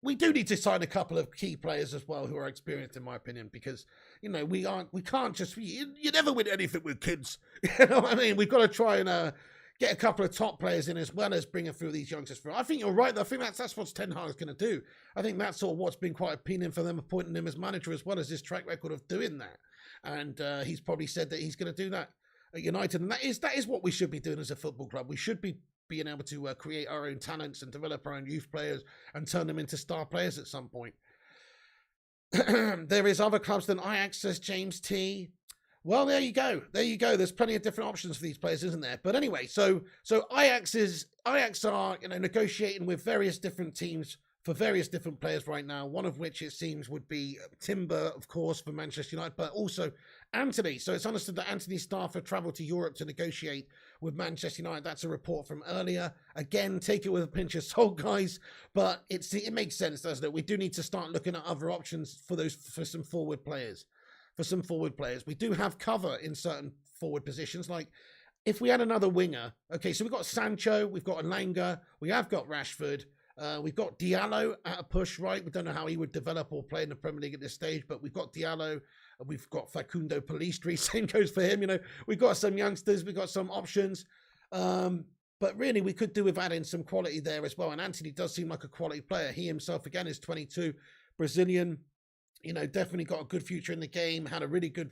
we do need to sign a couple of key players as well who are experienced, in my opinion, because, you know, we can't just, you never win anything with kids. You know what I mean? We've got to try and get a couple of top players in as well as bringing through these youngsters through. I think you're right, though. I think that's what Ten Hag is going to do. I think that's sort of what's been quite appealing for them, appointing him as manager, as well as his track record of doing that. And he's probably said that he's going to do that at United. And that is what we should be doing as a football club. We should be being able to create our own talents and develop our own youth players and turn them into star players at some point. There is other clubs than Ajax, says James T. Well, there you go. There you go. There's plenty of different options for these players, isn't there? But anyway, so Ajax are, you know, negotiating with various different teams for various different players right now, one of which it seems would be Timber, of course, for Manchester United, but also Anthony. So it's understood that Anthony's staff have travelled to Europe to negotiate with Manchester United. That's a report from earlier. Again, take it with a pinch of salt, guys, but it makes sense, doesn't it? We do need to start looking at other options for some forward players. We do have cover in certain forward positions, like if we had another winger. Okay, so we've got Sancho, we've got Elanga, we have got Rashford, we've got Diallo at a push, right? We don't know how he would develop or play in the Premier League at this stage, but we've got Diallo, we've got Facundo Pellistri, same goes for him, you know. We've got some youngsters, we've got some options, but really we could do with adding some quality there as well, and Anthony does seem like a quality player. He himself, again, is 22, Brazilian, you know, definitely got a good future in the game, had a really good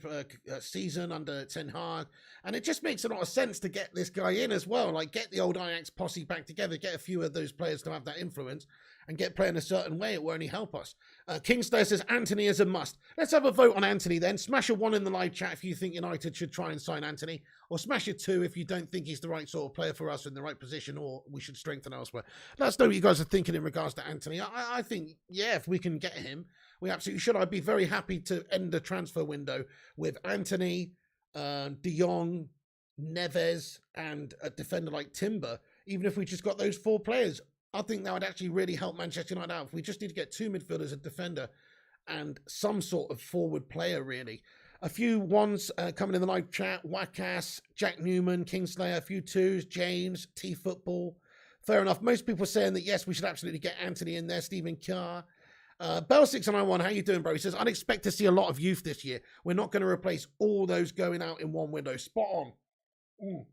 season under Ten Hag, and it just makes a lot of sense to get this guy in as well, like get the old Ajax posse back together, get a few of those players to have that influence, and get playing a certain way. It will only help us. Kingslayer says Anthony is a must. Let's have a vote on Anthony then. Smash a 1 in the live chat if you think United should try and sign Anthony, or smash a 2 if you don't think he's the right sort of player for us in the right position, or we should strengthen elsewhere. Let us know what you guys are thinking in regards to Anthony. I think, yeah, if we can get him, we absolutely should. I'd be very happy to end the transfer window with Anthony, De Jong, Neves, and a defender like Timber. Even if we just got those 4 players, I think that would actually really help Manchester United out. If we just need to get 2 midfielders, a defender, and some sort of forward player, really. A few 1s coming in the live chat. Wakas, Jack Newman, Kingslayer, a few 2s, James, T-Football. Fair enough. Most people saying that, yes, we should absolutely get Anthony in there. Stephen Carr. Bell691, how you doing, bro? He says, I'd expect to see a lot of youth this year. We're not going to replace all those going out in one window. Spot on.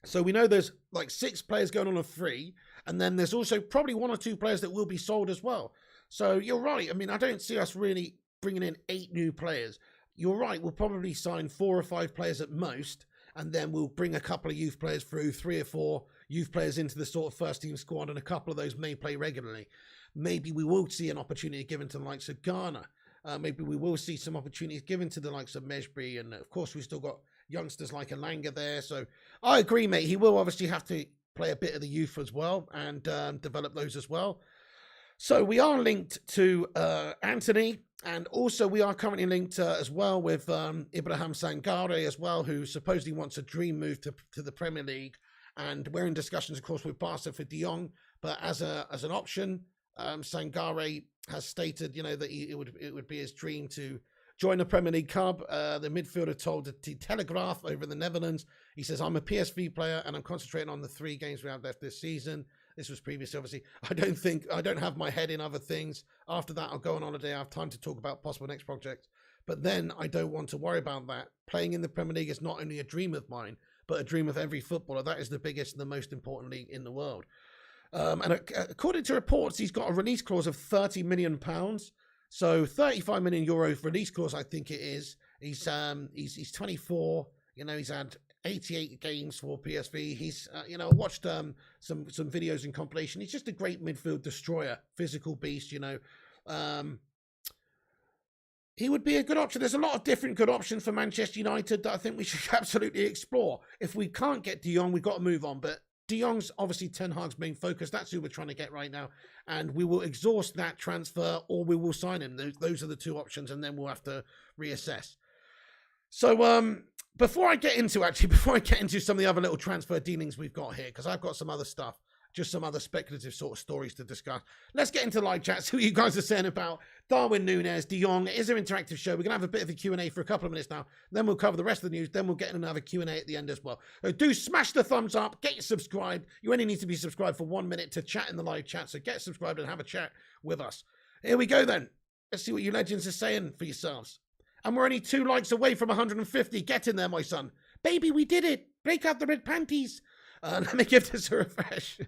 So we know there's like 6 players going on a free, and then there's also probably 1 or 2 players that will be sold as well. So you're right. I mean, I don't see us really bringing in 8 new players. You're right. We'll probably sign 4 or 5 players at most, and then we'll bring a couple of youth players through, 3 or 4 youth players into the sort of first team squad, and a couple of those may play regularly. Maybe we will see an opportunity given to the likes of Ghana. Maybe we will see some opportunities given to the likes of Mejbri. And of course, we've still got youngsters like Elanga there. So I agree, mate. He will obviously have to play a bit of the youth as well and develop those as well. So we are linked to Anthony. And also we are currently linked as well with Ibrahim Sangare as well, who supposedly wants a dream move to the Premier League. And we're in discussions, of course, with Barca for De Jong. But as an option, Sangare has stated, you know, that it would be his dream to join the Premier League club. The midfielder told the Telegraph over in the Netherlands, he says, I'm a PSV player and I'm concentrating on the 3 games we have left this season. This was previously, obviously. I don't have my head in other things. After that, I'll go on holiday. I have time to talk about possible next projects. But then I don't want to worry about that. Playing in the Premier League is not only a dream of mine, but a dream of every footballer. That is the biggest and the most important league in the world. And according to reports, he's got a release clause of £30 million. So €35 million release clause, I think it is. He's 24. You know, he's had 88 games for PSV. He's I watched some videos and compilation. He's just a great midfield destroyer, physical beast. He would be a good option. There's a lot of different good options for Manchester United that I think we should absolutely explore. If we can't get De Jong, we've got to move on. But De Jong's obviously Ten Hag's main focus. That's who we're trying to get right now. And we will exhaust that transfer or we will sign him. Those are the two options, and then we'll have to reassess. So before I get into some of the other little transfer dealings we've got here, because I've got some other stuff, just some other speculative sort of stories to discuss. Let's get into live chat. See what you guys are saying about Darwin Nunez, De Jong. It is an interactive show. We're going to have a bit of a Q&A for a couple of minutes now. Then we'll cover the rest of the news. Then we'll get in another Q&A at the end as well. So do smash the thumbs up. Get subscribed. You only need to be subscribed for 1 minute to chat in the live chat. So get subscribed and have a chat with us. Here we go then. Let's see what you legends are saying for yourselves. And we're only 2 likes away from 150. Get in there, my son. Baby, we did it. Break out the red panties. Let me give this a refresh.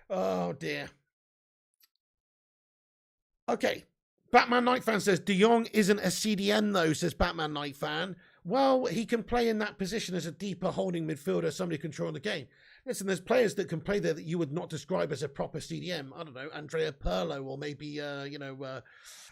Oh, dear. Okay. Batman Night Fan says, De Jong isn't a CDN, though, says Batman Night Fan. Well, he can play in that position as a deeper holding midfielder, somebody controlling the game. Listen, there's players that can play there that you would not describe as a proper CDM. I don't know, Andrea Pirlo, or maybe,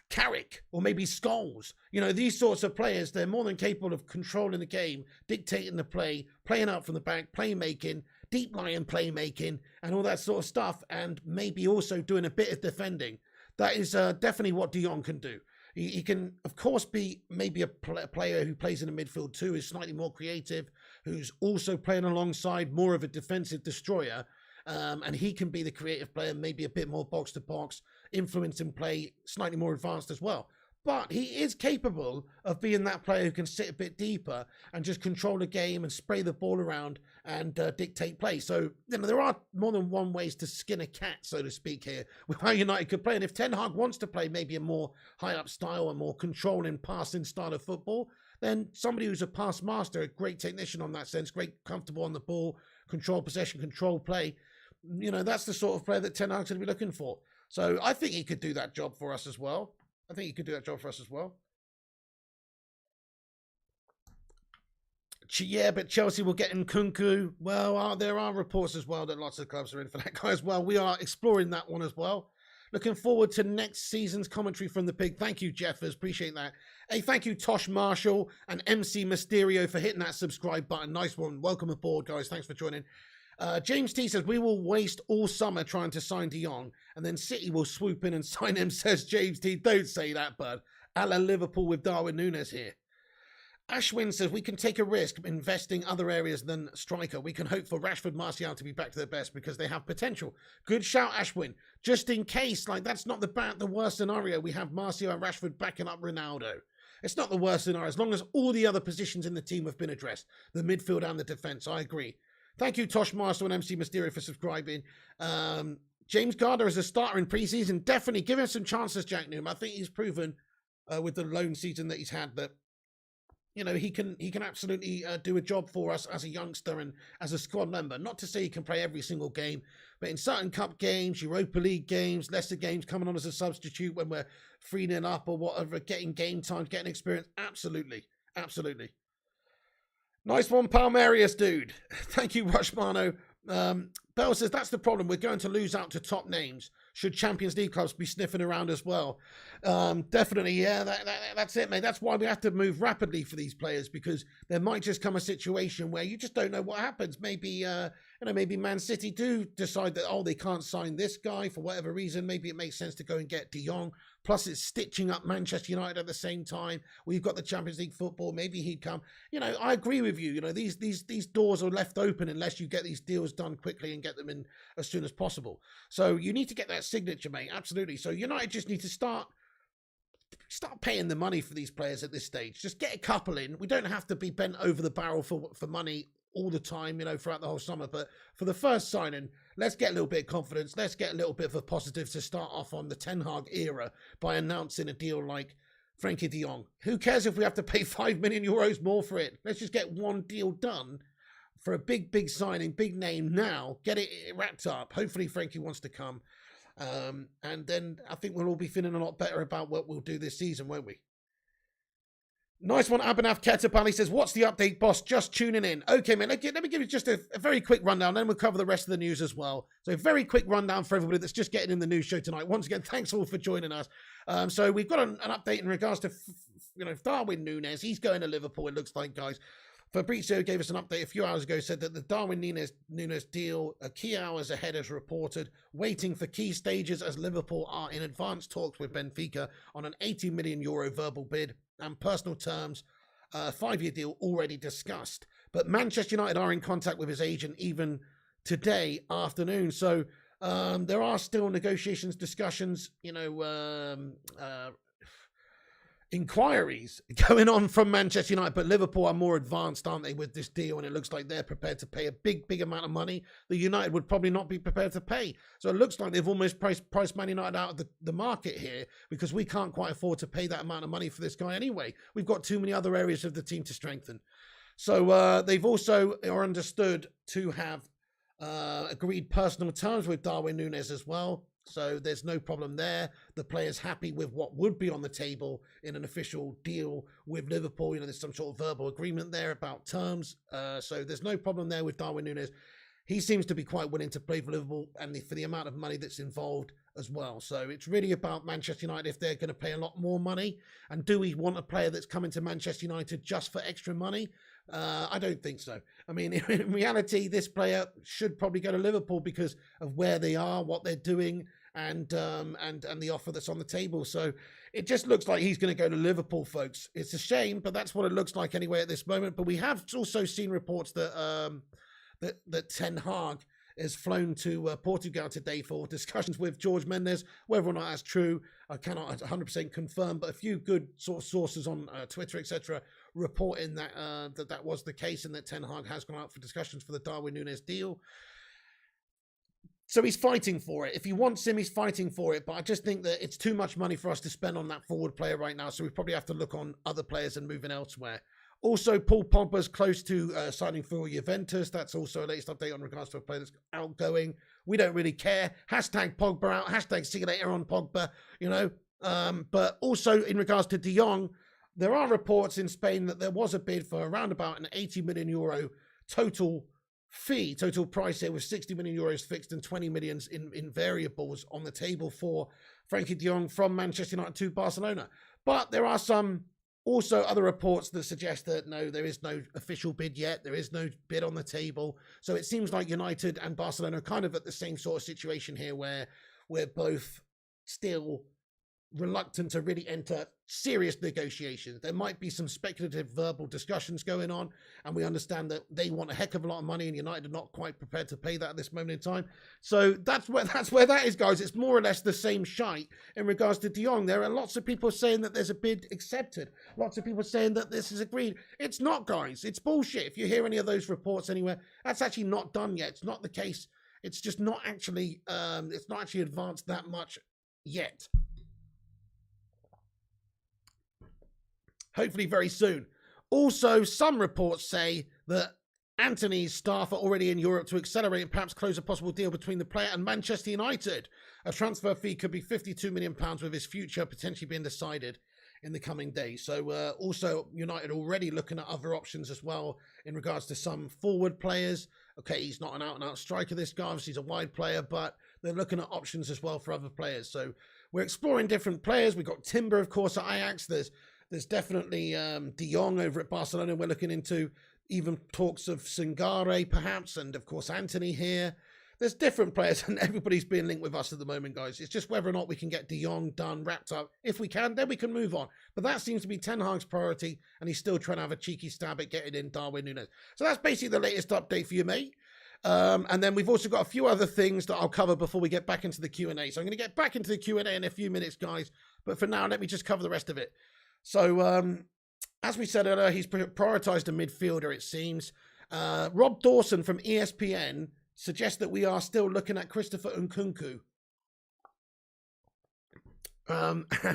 Carrick, or maybe Scholes. These sorts of players, they're more than capable of controlling the game, dictating the play, playing out from the back, playmaking, deep lying playmaking, and all that sort of stuff, and maybe also doing a bit of defending. That is definitely what De Jong can do. He can, of course, be maybe a player who plays in the midfield too, is slightly more creative, who's also playing alongside more of a defensive destroyer. And he can be the creative player, maybe a bit more box-to-box, influencing play, slightly more advanced as well. But he is capable of being that player who can sit a bit deeper and just control the game and spray the ball around and dictate play. So, there are more than one ways to skin a cat, so to speak, here with how United could play. And if Ten Hag wants to play maybe a more high-up style, a more controlling, passing style of football, then somebody who's a pass master, a great technician on that sense, great, comfortable on the ball, control possession, control play, that's the sort of player that Ten Hag's going to be looking for. So I think he could do that job for us as well. Yeah, but Chelsea will get Nkunku. Well, there are reports as well that lots of clubs are in for that guy as well. We are exploring that one as well. Looking forward to next season's commentary from the pig. Thank you, Jeffers. Appreciate that. Hey, thank you, Tosh Marshall and MC Mysterio for hitting that subscribe button. Nice one. Welcome aboard, guys. Thanks for joining. James T says, we will waste all summer trying to sign De Jong, and then City will swoop in and sign him, says James T. Don't say that, bud. A la Liverpool with Darwin Nunez here. Ashwin says, we can take a risk investing other areas than striker. We can hope for Rashford, Martial to be back to their best because they have potential. Good shout, Ashwin. Just in case, that's not the worst scenario. We have Martial and Rashford backing up Ronaldo. It's not the worst scenario as long as all the other positions in the team have been addressed. The midfield and the defence, I agree. Thank you, Tosh Marshall and MC Mysterio, for subscribing. James Garner as a starter in pre-season. Definitely give him some chances, Jack Newman. I think he's proven with the lone season that he's had that he can absolutely do a job for us as a youngster and as a squad member. Not to say he can play every single game, but in certain cup games, Europa League games, Leicester games, coming on as a substitute when we're 3-0 up or whatever, getting game time, getting experience. Absolutely. Nice one, Palmarius, dude. Thank you, Rushmano. Bell says, that's the problem. We're going to lose out to top names. Should Champions League clubs be sniffing around as well? Definitely, yeah, that's it, mate. That's why we have to move rapidly for these players, because there might just come a situation where you just don't know what happens. Maybe, maybe Man City do decide that, they can't sign this guy for whatever reason. Maybe it makes sense to go and get De Jong. Plus, it's stitching up Manchester United at the same time. We've got the Champions League football. Maybe he'd come. I agree with you. These doors are left open unless you get these deals done quickly and get them in as soon as possible. So you need to get that signature, mate. Absolutely. So United just need to start paying the money for these players at this stage. Just get a couple in. We don't have to be bent over the barrel for money all the time, you know, throughout the whole summer. But for the first signing, let's get a little bit of confidence. Let's get a little bit of a positive to start off on the Ten Hag era by announcing a deal like Frankie de Jong. Who cares if we have to pay €5 million more for it? Let's just get one deal done for a big signing, big name now. Get it wrapped up. Hopefully Frankie wants to come. And then I think we'll all be feeling a lot better about what we'll do this season, won't we? Nice one, Abhinav Ketabali says, what's the update, boss? Just tuning in. Okay, man, let me give you just a very quick rundown, then we'll cover the rest of the news as well. So a very quick rundown for everybody that's just getting in the news show tonight. Once again, thanks all for joining us. So we've got an update in regards to, Darwin Nunez. He's going to Liverpool, it looks like, guys. Fabrizio gave us an update a few hours ago, said that the Darwin Nunez deal, key hours ahead as reported, waiting for key stages as Liverpool are in advanced talks with Benfica on an €80 million verbal bid and personal terms, 5-year deal already discussed. But Manchester United are in contact with his agent even today afternoon. So there are still negotiations, discussions, inquiries going on from Manchester United, but Liverpool are more advanced, aren't they, with this deal, and it looks like they're prepared to pay a big amount of money that United would probably not be prepared to pay. So it looks like they've almost priced Man United out of the market here, because we can't quite afford to pay that amount of money for this guy anyway. We've got too many other areas of the team to strengthen. So they've also are understood to have agreed personal terms with Darwin Nunez as well. So there's no problem there. The player's happy with what would be on the table in an official deal with Liverpool. There's some sort of verbal agreement there about terms. So there's no problem there with Darwin Nunez. He seems to be quite willing to play for Liverpool and for the amount of money that's involved as well. So it's really about Manchester United if they're going to pay a lot more money. And do we want a player that's coming to Manchester United just for extra money? I don't think so. I mean, in reality, this player should probably go to Liverpool because of where they are, what they're doing, and the offer that's on the table. So it just looks like he's going to go to Liverpool, folks. It's a shame, but that's what it looks like anyway at this moment. But we have also seen reports that that Ten Hag has flown to Portugal today for discussions with Jorge Mendes. Whether or not that's true, I cannot 100% confirm, but a few good sort of sources on Twitter, etc., reporting that that was the case and that Ten Hag has gone out for discussions for the Darwin Nunez deal. So he's fighting for it. If he wants him, he's fighting for it. But I just think that it's too much money for us to spend on that forward player right now. So we probably have to look on other players and moving elsewhere. Also, Paul Pogba's close to signing for Juventus. That's also a latest update on regards to a player that's outgoing. We don't really care. Hashtag Pogba out. Hashtag see you later on Pogba, But also in regards to de Jong, there are reports in Spain that there was a bid for around about an €80 million total price here, with €60 million fixed and 20 million in variables on the table for Frankie de Jong from Manchester United to Barcelona. But there are some also other reports that suggest that no, there is no official bid yet. There is no bid on the table. So it seems like United and Barcelona are kind of at the same sort of situation here, where we're both still reluctant to really enter serious negotiations. There might be some speculative verbal discussions going on, and we understand that they want a heck of a lot of money and United are not quite prepared to pay that at this moment in time. So that's where that is, guys. It's more or less the same shite in regards to de Jong. There are lots of people saying that there's a bid accepted. Lots of people saying that this is agreed. It's not, guys. It's bullshit. If you hear any of those reports anywhere, that's actually not done yet. It's not the case. It's just not actually advanced that much yet. Hopefully very soon. Also, some reports say that Antony's staff are already in Europe to accelerate and perhaps close a possible deal between the player and Manchester United. A transfer fee could be £52 million, with his future potentially being decided in the coming days. So also United already looking at other options as well in regards to some forward players. Okay, he's not an out-and-out striker, this guy. Obviously, he's a wide player, but they're looking at options as well for other players. So we're exploring different players. We've got Timber, of course, at Ajax. There's definitely de Jong over at Barcelona. We're looking into even talks of Sangare, perhaps, and of course Antony here. There's different players, and everybody's being linked with us at the moment, guys. It's just whether or not we can get de Jong done, wrapped up. If we can, then we can move on. But that seems to be Ten Hag's priority, and he's still trying to have a cheeky stab at getting in Darwin Nunez. So that's basically the latest update for you, mate. And then we've also got a few other things that I'll cover before we get back into the Q&A. So I'm going to get back into the Q&A in a few minutes, guys. But for now, let me just cover the rest of it. So, as we said earlier, he's prioritised a midfielder, it seems. Rob Dawson from ESPN suggests that we are still looking at Christopher Nkunku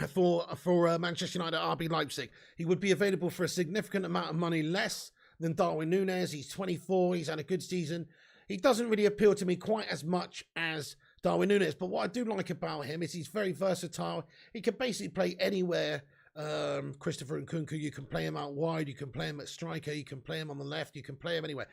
for Manchester United RB Leipzig. He would be available for a significant amount of money less than Darwin Nunez. He's 24. He's had a good season. He doesn't really appeal to me quite as much as Darwin Nunez, but what I do like about him is he's very versatile. He can basically play anywhere. Christopher Nkunku, you can play him out wide, you can play him at striker, you can play him on the left, you can play him anywhere.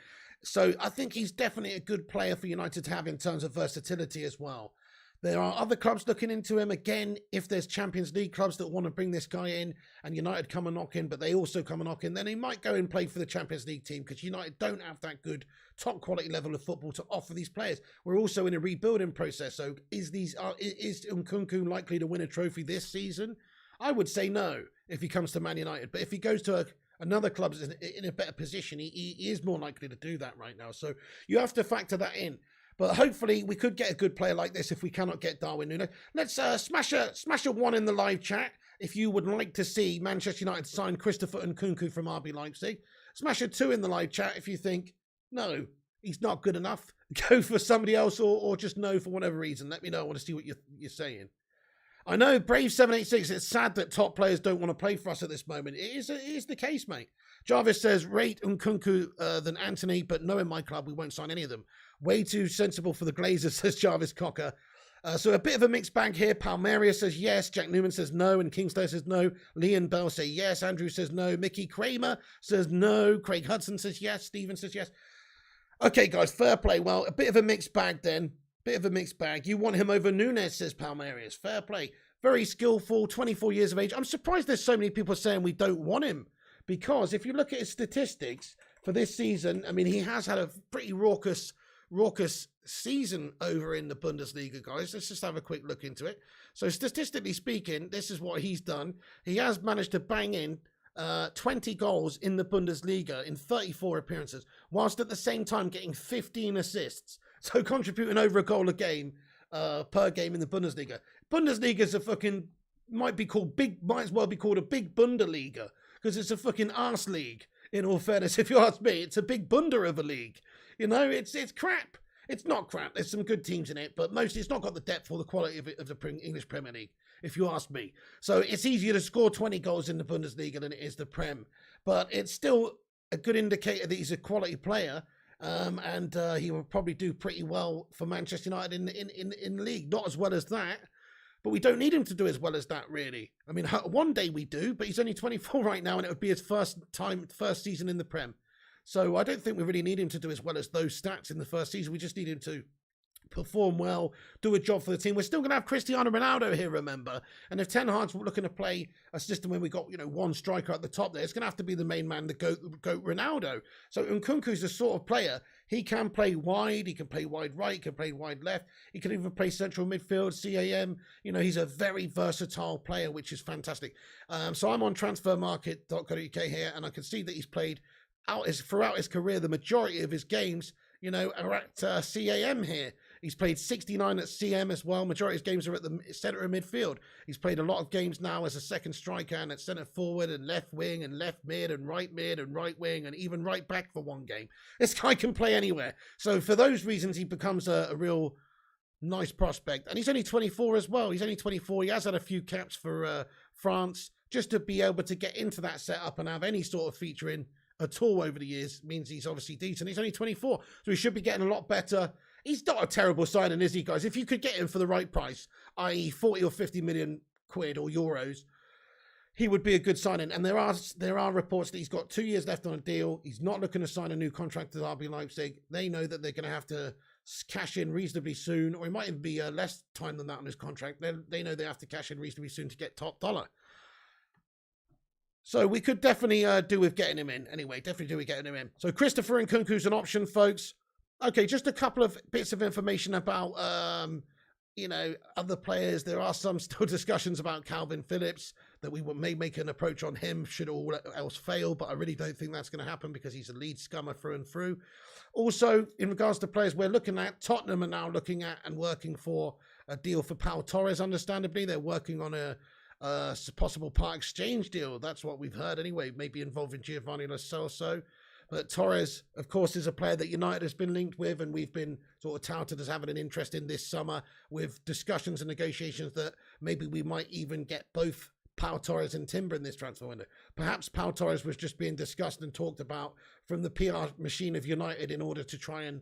So I think he's definitely a good player for United to have in terms of versatility as well. There are other clubs looking into him. Again, if there's Champions League clubs that want to bring this guy in and United come and knock in, but they also come and knock in, then he might go and play for the Champions League team because United don't have that good top quality level of football to offer these players. We're also in a rebuilding process. So is Nkunku likely to win a trophy this season? I would say no if he comes to Man United. But if he goes to another club in a better position, he is more likely to do that right now. So you have to factor that in. But hopefully we could get a good player like this if we cannot get Darwin Nunez. Let's smash a 1 in the live chat if you would like to see Manchester United sign Christopher Nkunku from RB Leipzig. Smash a 2 in the live chat if you think, no, he's not good enough. Go for somebody else or just no for whatever reason. Let me know. I want to see what you're saying. I know, Brave786, it's sad that top players don't want to play for us at this moment. It is the case, mate. Jarvis says, rate Nkunku than Anthony, but knowing my club, we won't sign any of them. Way too sensible for the Glazers, says Jarvis Cocker. So a bit of a mixed bag here. Palmeria says yes. Jack Newman says no. And Kingslayer says no. Lee and Bell say yes. Andrew says no. Mickey Kramer says no. Craig Hudson says yes. Steven says yes. Okay, guys, fair play. Well, a bit of a mixed bag then. Bit of a mixed bag. You want him over Nunez, says Palmerius. Fair play. Very skillful, 24 years of age. I'm surprised there's so many people saying we don't want him. Because if you look at his statistics for this season, I mean, he has had a pretty raucous season over in the Bundesliga, guys. Let's just have a quick look into it. So statistically speaking, this is what he's done. He has managed to bang in 20 goals in the Bundesliga in 34 appearances, whilst at the same time getting 15 assists. So contributing over a goal a game per game in the Bundesliga. Bundesliga's a fucking, might as well be called a big Bundesliga, because it's a fucking arse league, in all fairness. If you ask me, it's a big bunder of a league. You know, it's crap. It's not crap. There's some good teams in it, but mostly it's not got the depth or the quality of the English Premier League, if you ask me. So it's easier to score 20 goals in the Bundesliga than it is the Prem. But it's still a good indicator that he's a quality player. And he will probably do pretty well for Manchester United in the league. Not as well as that, but we don't need him to do as well as that, really. I mean, one day we do, but he's only 24 right now, and it would be his first season in the Prem. So I don't think we really need him to do as well as those stats in the first season. We just need him to perform well, do a job for the team. We're still going to have Cristiano Ronaldo here, remember. And if Ten Hag's looking to play a system where we got, one striker at the top there, it's going to have to be the main man, the GOAT Ronaldo. So Nkunku's the sort of player, he can play wide, he can play wide right, he can play wide left, he can even play central midfield, CAM. He's a very versatile player, which is fantastic. So I'm on transfermarket.co.uk here, and I can see that he's played throughout his career, the majority of his games, are at CAM here. He's played 69 at CM as well. Majority of his games are at the centre of midfield. He's played a lot of games now as a second striker and at centre forward and left wing and left mid and right wing and even right back for one game. This guy can play anywhere. So for those reasons, he becomes a real nice prospect. And he's only 24 as well. He's only 24. He has had a few caps for France. Just to be able to get into that setup and have any sort of feature in at all over the years means he's obviously decent. He's only 24, so he should be getting a lot better. He's not a terrible signing, is he, guys? If you could get him for the right price, i.e. 40 or 50 million quid or euros, he would be a good signing. And there are reports that he's got 2 years left on a deal. He's not looking to sign a new contract with RB Leipzig. They know that they're going to have to cash in reasonably soon, or it might even be less time than that on his contract. They know they have to cash in reasonably soon to get top dollar. So we could definitely do with getting him in. Anyway, definitely do with getting him in. So Christopher Nkunku's an option, folks. Okay, just a couple of bits of information about, other players. There are some still discussions about Calvin Phillips, that we may make an approach on him should all else fail, but I really don't think that's going to happen because he's a lead scummer through and through. Also, in regards to players we're looking at, Tottenham are now looking at and working for a deal for Pau Torres, understandably. They're working on a possible part exchange deal. That's what we've heard anyway, maybe involving Giovanni Lo Celso. But Torres, of course, is a player that United has been linked with, and we've been sort of touted as having an interest in this summer, with discussions and negotiations that maybe we might even get both Pau Torres and Timber in this transfer window. Perhaps Pau Torres was just being discussed and talked about from the PR machine of United in order to try and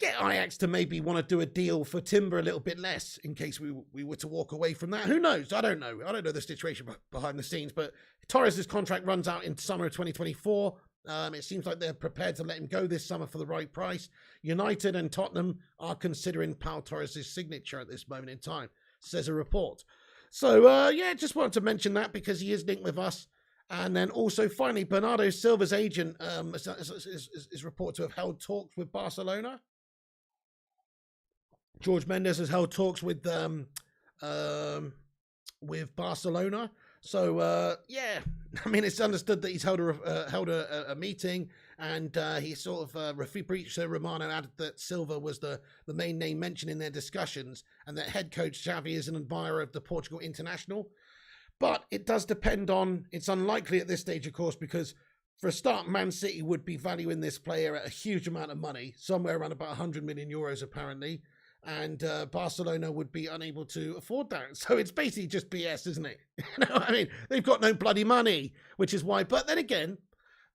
get Ajax to maybe want to do a deal for Timber a little bit less in case we were to walk away from that. Who knows? I don't know. I don't know the situation behind the scenes, but Torres' contract runs out in summer of 2024. It seems like they're prepared to let him go this summer for the right price. United and Tottenham are considering Pau Torres' signature at this moment in time, says a report. So, yeah, just wanted to mention that because he is linked with us. And then also, finally, Bernardo Silva's agent is reported to have held talks with Barcelona. George Mendes has held talks with Barcelona. So, yeah, I mean, it's understood that he's held a meeting, and he sort of, Fabrizio Romano added that Silva was the main name mentioned in their discussions, and that head coach Xavi is an admirer of the Portugal international. But it does depend on, it's unlikely at this stage, of course, because for a start, Man City would be valuing this player at a huge amount of money, somewhere around about 100 million euros, apparently. And Barcelona would be unable to afford that. So it's basically just BS, isn't it? You know, I mean, they've got no bloody money, which is why. But then again,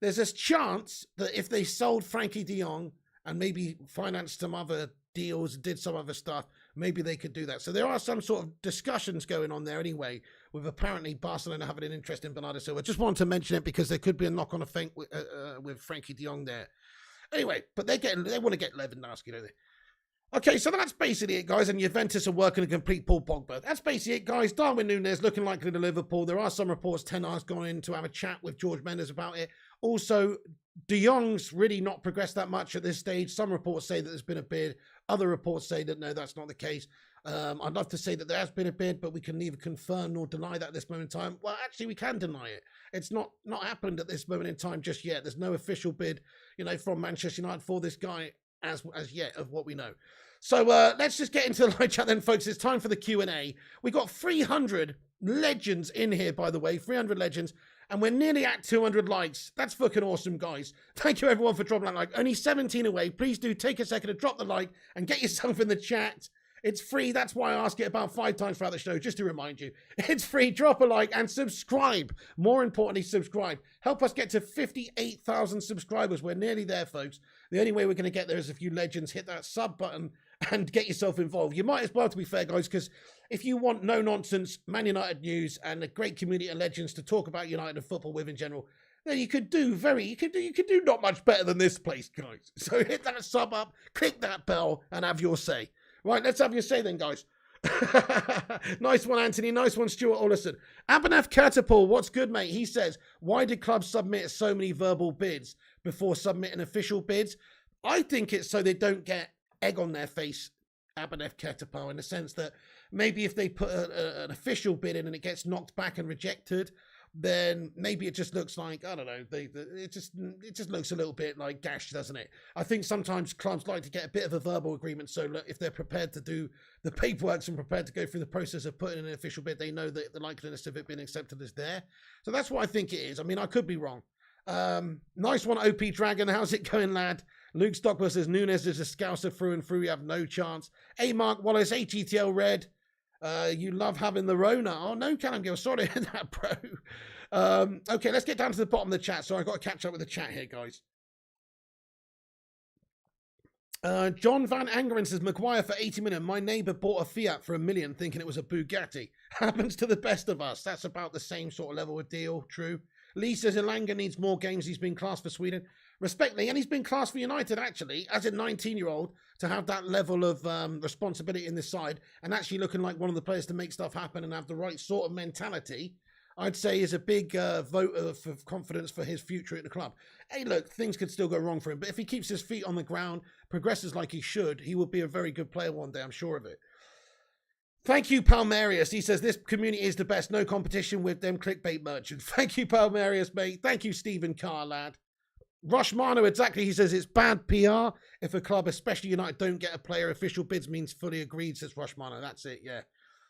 there's this chance that if they sold Frankie de Jong and maybe financed some other deals, did some other stuff, maybe they could do that. So there are some sort of discussions going on there anyway, with apparently Barcelona having an interest in Bernardo Silva. Just wanted to mention it because there could be a knock-on effect with Frankie de Jong there. Anyway, but they want to get Lewandowski, don't they? Okay, so that's basically it, guys. And Juventus are working a complete Paul Pogba. That's basically it, guys. Darwin Nunez looking likely to Liverpool. There are some reports Ten Hag's gone in to have a chat with George Mendes about it. Also, De Jong's really not progressed that much at this stage. Some reports say that there's been a bid. Other reports say that no, that's not the case. I'd love to say that there has been a bid, but we can neither confirm nor deny that at this moment in time. Well, actually, we can deny it. It's not happened at this moment in time just yet. There's no official bid, from Manchester United for this guy as yet of what we know. So let's just get into the live chat then, folks. It's time for the Q&A. We got 300 legends in here, by the way, 300 legends, and we're nearly at 200 likes. That's fucking awesome, guys. Thank you, everyone, for dropping that like. Only 17 away. Please do take a second to drop the like and get yourself in the chat. It's free. That's why I ask it about 5 times throughout the show, just to remind you. It's free. Drop a like and subscribe. More importantly, subscribe. Help us get to 58,000 subscribers. We're nearly there, folks. The only way we're going to get there is if you legends hit that sub button and get yourself involved. You might as well, to be fair, guys, because if you want no-nonsense Man United news and a great community of legends to talk about United and football with in general, then you could do not much better than this place, guys. So hit that sub up, click that bell, and have your say. Right, let's have your say then, guys. Nice one, Anthony. Nice one, Stuart Ollison. Abanef Catapult, what's good, mate? He says, why did clubs submit so many verbal bids before submitting official bids? I think it's so they don't get egg on their face, Abanef Catapult, in the sense that maybe if they put an official bid in and it gets knocked back and rejected, then maybe it just looks like, I don't know, it just looks a little bit like gash, doesn't it? I think sometimes clubs like to get a bit of a verbal agreement, so look, if they're prepared to do the paperwork and prepared to go through the process of putting in an official bid, they know that the likeliness of it being accepted is there. So that's what I think it is. I mean, I could be wrong. Nice one, OP Dragon. How's it going, lad? Luke Stockwell says Nunez is a scouser through and through. You have no chance. A Mark Wallace, AGTL Red. You love having the Rona. Oh, no, Callum Gill. Sorry to hear that, bro. Okay, let's get down to the bottom of the chat. So I've got to catch up with the chat here, guys. John Van Angeren says, Maguire for 80 million. My neighbour bought a Fiat for $1 million thinking it was a Bugatti. Happens to the best of us. That's about the same sort of level of deal. True. Lee says Elanga needs more games. He's been classed for Sweden. Respect Lee, and he's been classed for United, actually, as a 19-year-old, to have that level of responsibility in this side and actually looking like one of the players to make stuff happen and have the right sort of mentality, I'd say is a big vote of confidence for his future at the club. Hey, look, things could still go wrong for him, but if he keeps his feet on the ground, progresses like he should, he will be a very good player one day, I'm sure of it. Thank you, Palmarius. He says, this community is the best. No competition with them clickbait merchants. Thank you, Palmarius, mate. Thank you, Stephen Carr, lad. Rushmano, exactly. He says, it's bad PR if a club, especially United, don't get a player. Official bids means fully agreed, says Rushmano. That's it, yeah.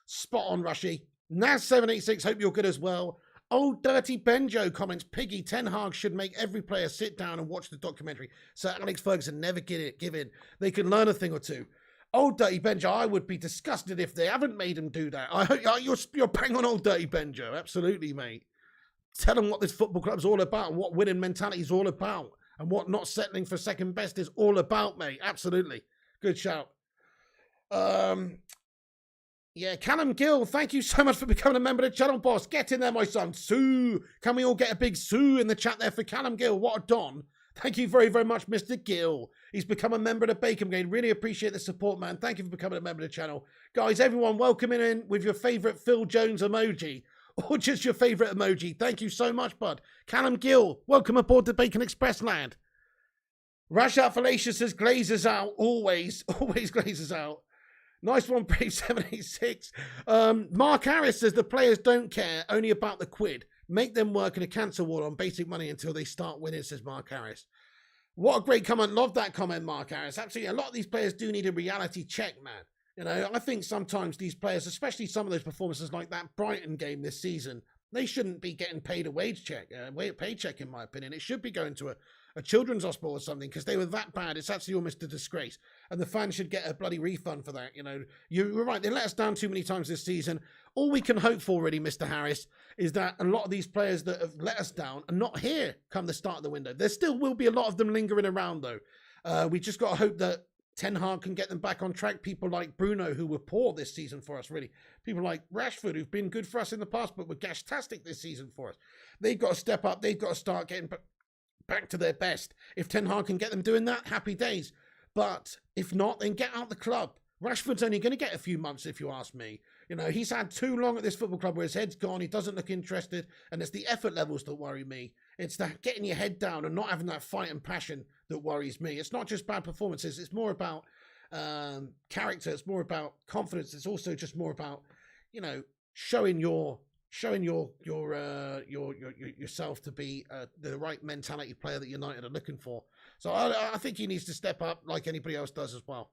Spot on, Rushy. Naz786, hope you're good as well. Old Dirty Benjo comments, Piggy, Ten Hag should make every player sit down and watch the documentary so Alex Ferguson never give in. They can learn a thing or two. Old Dirty Benjo, I would be disgusted if they haven't made him do that. I hope you're bang on Old Dirty Benjo. Absolutely, mate. Tell them what this football club's all about and what winning mentality is all about and what not settling for second best is all about, mate. Absolutely. Good shout. Yeah, Callum Gill, thank you so much for becoming a member of the channel, boss. Get in there, my son. Sue. Can we all get a big Sue in the chat there for Callum Gill? What a don. Thank you very, very much, Mr. Gill. He's become a member of the Bacon Brigade. Really appreciate the support, man. Thank you for becoming a member of the channel. Guys, everyone, welcoming in with your favourite Phil Jones emoji or just your favourite emoji. Thank you so much, bud. Callum Gill, welcome aboard the Bacon Express land. Rashad Falacia says, glazes out. Always glazes out. Nice one, Brave 786. Mark Harris says the players don't care, only about the quid. Make them work in a cancer ward on basic money until they start winning, says Mark Harris. What a great comment. Love that comment, Mark Harris. Absolutely. A lot of these players do need a reality check, man. You know, I think sometimes these players, especially some of those performances like that Brighton game this season, they shouldn't be getting paid a wage check, paycheck, in my opinion. It should be going to a children's hospital or something because they were that bad. It's actually almost a disgrace. And the fans should get a bloody refund for that. You know, you were right. They let us down too many times this season. All we can hope for, really, Mr. Harris, is that a lot of these players that have let us down are not here come the start of the window. There still will be a lot of them lingering around, though. We just got to hope that Ten Hag can get them back on track. People like Bruno, who were poor this season for us, really. People like Rashford, who've been good for us in the past, but were gash-tastic this season for us. They've got to step up. They've got to start getting back to their best. If Ten Hag can get them doing that, happy days. But if not, then get out the club. Rashford's only going to get a few months, if you ask me. You know, he's had too long at this football club where his head's gone, he doesn't look interested, and it's the effort levels that worry me. It's that getting your head down and not having that fight and passion that worries me. It's not just bad performances, it's more about character, it's more about confidence, it's also just more about, you know, showing yourself to be the right mentality player that United are looking for. So I think he needs to step up like anybody else does as well.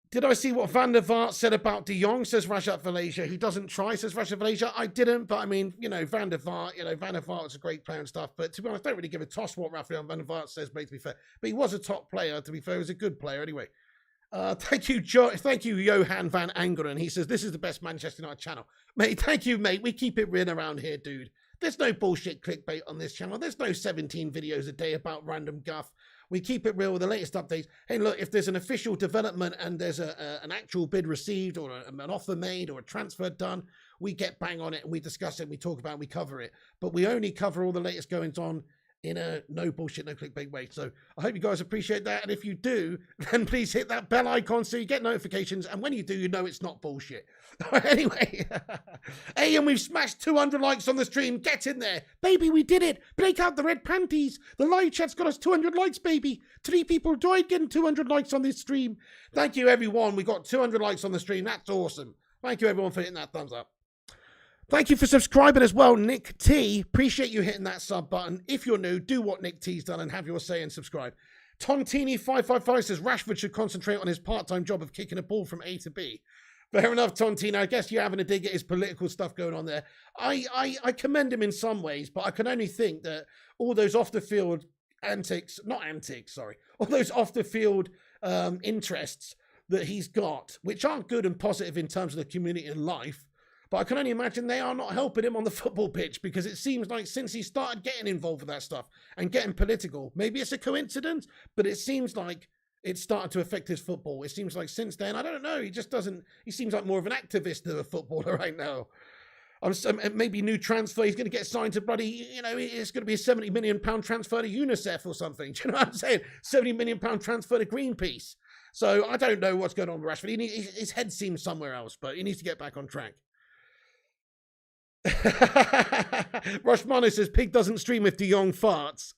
Did I see what Van der Vaart said about De Jong, says Rashad Falacia. He doesn't try, says Rashad Falacia. I didn't, but I mean, you know, Van der Vaart is a great player and stuff. But to be honest, I don't really give a toss what Rafael Van der Vaart says, mate, to be fair. But he was a top player, to be fair. He was a good player anyway. Thank you, Johan van Angeren. He says, this is the best Manchester United channel. Mate, thank you, mate. We keep it real around here, dude. There's no bullshit clickbait on this channel. There's no 17 videos a day about random guff. We keep it real with the latest updates. Hey, look, if there's an official development and there's an actual bid received or an offer made or a transfer done, we get bang on it and we discuss it and we talk about it and we cover it. But we only cover all the latest goings on in a no bullshit, no clickbait way. So I hope you guys appreciate that. And if you do, then please hit that bell icon so you get notifications. And when you do, you know it's not bullshit. Anyway, hey, and we've smashed 200 likes on the stream. Get in there. Baby, we did it. Break out the red panties. The live chat's got us 200 likes, baby. 3 people died getting 200 likes on this stream. Thank you, everyone. We got 200 likes on the stream. That's awesome. Thank you, everyone, for hitting that thumbs up. Thank you for subscribing as well, Nick T. Appreciate you hitting that sub button. If you're new, do what Nick T's done and have your say and subscribe. Tontini555 says Rashford should concentrate on his part-time job of kicking a ball from A to B. Fair enough, Tontini. I guess you're having a dig at his political stuff going on there. I commend him in some ways, but I can only think that all those off-the-field all those off-the-field interests that he's got, which aren't good and positive in terms of the community and life, but I can only imagine they are not helping him on the football pitch, because it seems like since he started getting involved with that stuff and getting political, maybe it's a coincidence, but it seems like it's started to affect his football. It seems like since then, I don't know, he seems like more of an activist than a footballer right now. Maybe new transfer, he's going to get signed to bloody, it's going to be a £70 million transfer to UNICEF or something. Do you know what I'm saying? £70 million transfer to Greenpeace. So I don't know what's going on with Rashford. His head seems somewhere else, but he needs to get back on track. Rushmano says Pig doesn't stream if De Jong farts.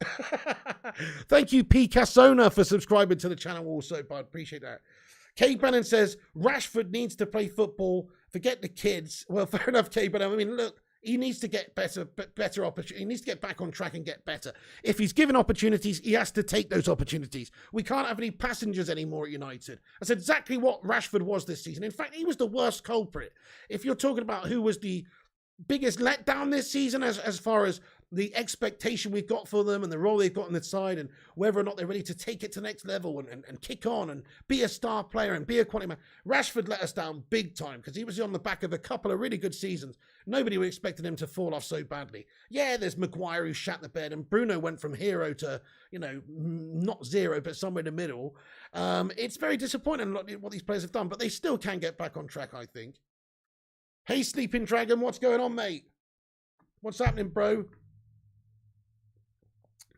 Thank you, P. Casona, for subscribing to the channel also, bud. Appreciate that. Kay Brennan says Rashford needs to play football. Forget the kids. Well, fair enough, Kay Brennan. I mean, look, he needs to get better opportunity. He needs to get back on track and get better. If he's given opportunities, he has to take those opportunities. We can't have any passengers anymore at United. That's exactly what Rashford was this season. In fact, he was the worst culprit. If you're talking about who was the biggest letdown this season as far as the expectation we've got for them and the role they've got on the side and whether or not they're ready to take it to the next level and kick on and be a star player and be a quality man. Rashford let us down big time because he was on the back of a couple of really good seasons. Nobody would expected him to fall off so badly. Yeah, there's Maguire who shat the bed and Bruno went from hero to, not zero, but somewhere in the middle. It's very disappointing what these players have done, but they still can get back on track, I think. Hey, Sleeping Dragon, what's going on, mate? What's happening, bro?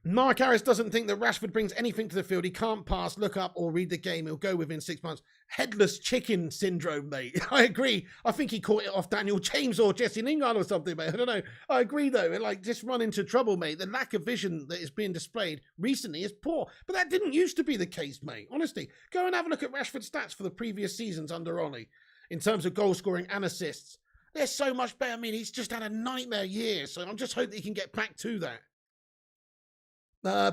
Mark Harris doesn't think that Rashford brings anything to the field. He can't pass, look up, or read the game. He'll go within 6 months. Headless chicken syndrome, mate. I agree. I think he caught it off Daniel James or Jesse Lingard or something, mate. I don't know. I agree, though. Just run into trouble, mate. The lack of vision that is being displayed recently is poor. But that didn't used to be the case, mate. Honestly, go and have a look at Rashford's stats for the previous seasons under Ollie in terms of goal scoring and assists. They're so much better. I mean, he's just had a nightmare year, so I'm just hoping he can get back to that.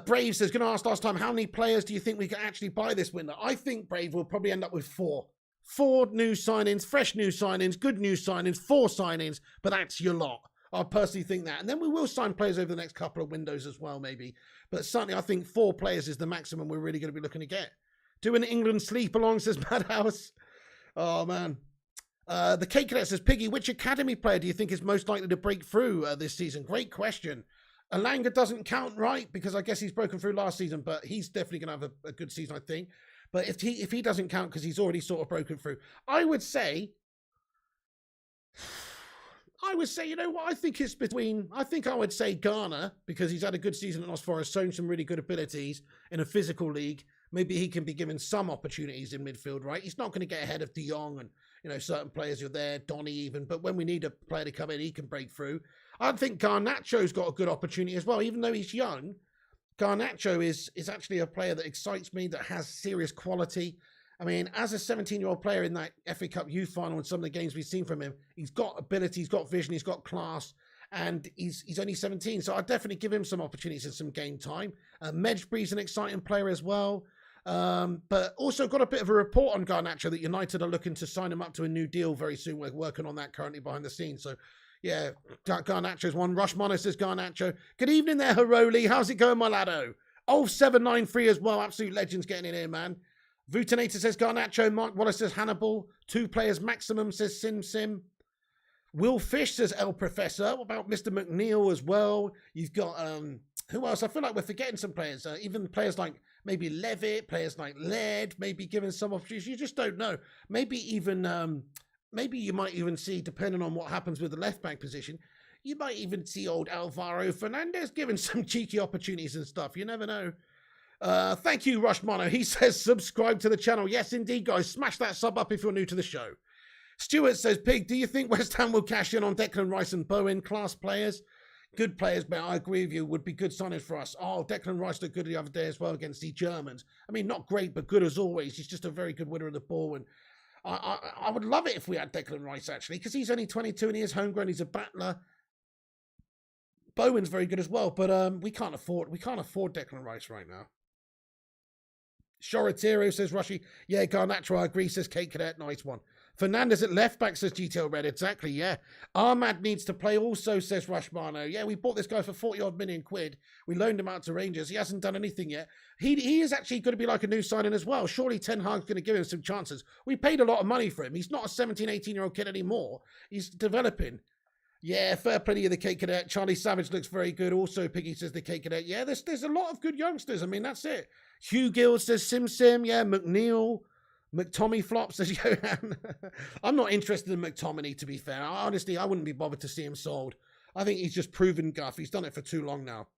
Brave says, going to ask last time, how many players do you think we can actually buy this window? I think Brave will probably end up with 4. 4 new signings, fresh new signings, good new signings, 4 signings, but that's your lot. I personally think that. And then we will sign players over the next couple of windows as well, maybe. But certainly I think 4 players is the maximum we're really going to be looking to get. Doing England sleep along, says Madhouse. Oh, man. The Cake Cadet says, Piggy, which academy player do you think is most likely to break through this season? Great question. Alanga doesn't count, right? Because I guess he's broken through last season, but he's definitely going to have a good season, I think. But if he doesn't count because he's already sort of broken through, I would say, you know what? I think I would say Ghana because he's had a good season at Forest, shown some really good abilities in a physical league. Maybe he can be given some opportunities in midfield, right? He's not going to get ahead of Jong and, certain players are there, Donny even. But when we need a player to come in, he can break through. I think Garnacho's got a good opportunity as well. Even though he's young, Garnacho is actually a player that excites me, that has serious quality. I mean, as a 17-year-old player in that FA Cup youth final and some of the games we've seen from him, he's got ability, he's got vision, he's got class, and he's only 17. So I'd definitely give him some opportunities and some game time. Medjbry's an exciting player as well. But also got a bit of a report on Garnacho that United are looking to sign him up to a new deal very soon. We're working on that currently behind the scenes. So, yeah, Garnacho's one. Rushmono says Garnacho. Good evening there, Haroli. How's it going, my laddo? Oh, 793 as well. Absolute legends getting in here, man. Vutinator says Garnacho. Mark Wallace says Hannibal. 2 players maximum, says Sim. Will Fish says El Professor. What about Mr. McNeil as well? You've got, who else? I feel like we're forgetting some players. Even players like maybe Levitt, players like Led, maybe given some opportunities. You just don't know. Maybe even, maybe you might even see, depending on what happens with the left back position, you might even see old Alvaro Fernandez given some cheeky opportunities and stuff. You never know. Thank you, Rushmono. He says subscribe to the channel. Yes, indeed, guys. Smash that sub up if you're new to the show. Stuart says, Pig, do you think West Ham will cash in on Declan Rice and Bowen? Class players? Good players, but I agree with you, would be good signings for us. Oh, Declan Rice looked good the other day as well against the Germans. I mean, not great, but good as always. He's just a very good winner of the ball. And I would love it if we had Declan Rice, actually, because he's only 22 and he is homegrown. He's a battler. Bowen's very good as well, but we can't afford Declan Rice right now. Shoratiro says Rushy. Yeah, Garnacho, I agree, says Kate Cadet. Nice one. Fernandez at left back, says GTL Red. Exactly, yeah. Ahmad needs to play also, says Rushmano. Yeah, we bought this guy for 40-odd million quid. We loaned him out to Rangers. He hasn't done anything yet. He is actually going to be like a new signing as well. Surely Ten Hag's going to give him some chances. We paid a lot of money for him. He's not a 17, 18-year-old kid anymore. He's developing. Yeah, fair play to the Cake Cadet. Charlie Savage looks very good. Also, Piggy says the Cake Cadet. Yeah, there's a lot of good youngsters. I mean, that's it. Hugh Gill says Sim. Yeah, McNeil. McTominay Flop says Johan. I'm not interested in McTominay, to be fair. Honestly, I wouldn't be bothered to see him sold. I think he's just proven guff. He's done it for too long now.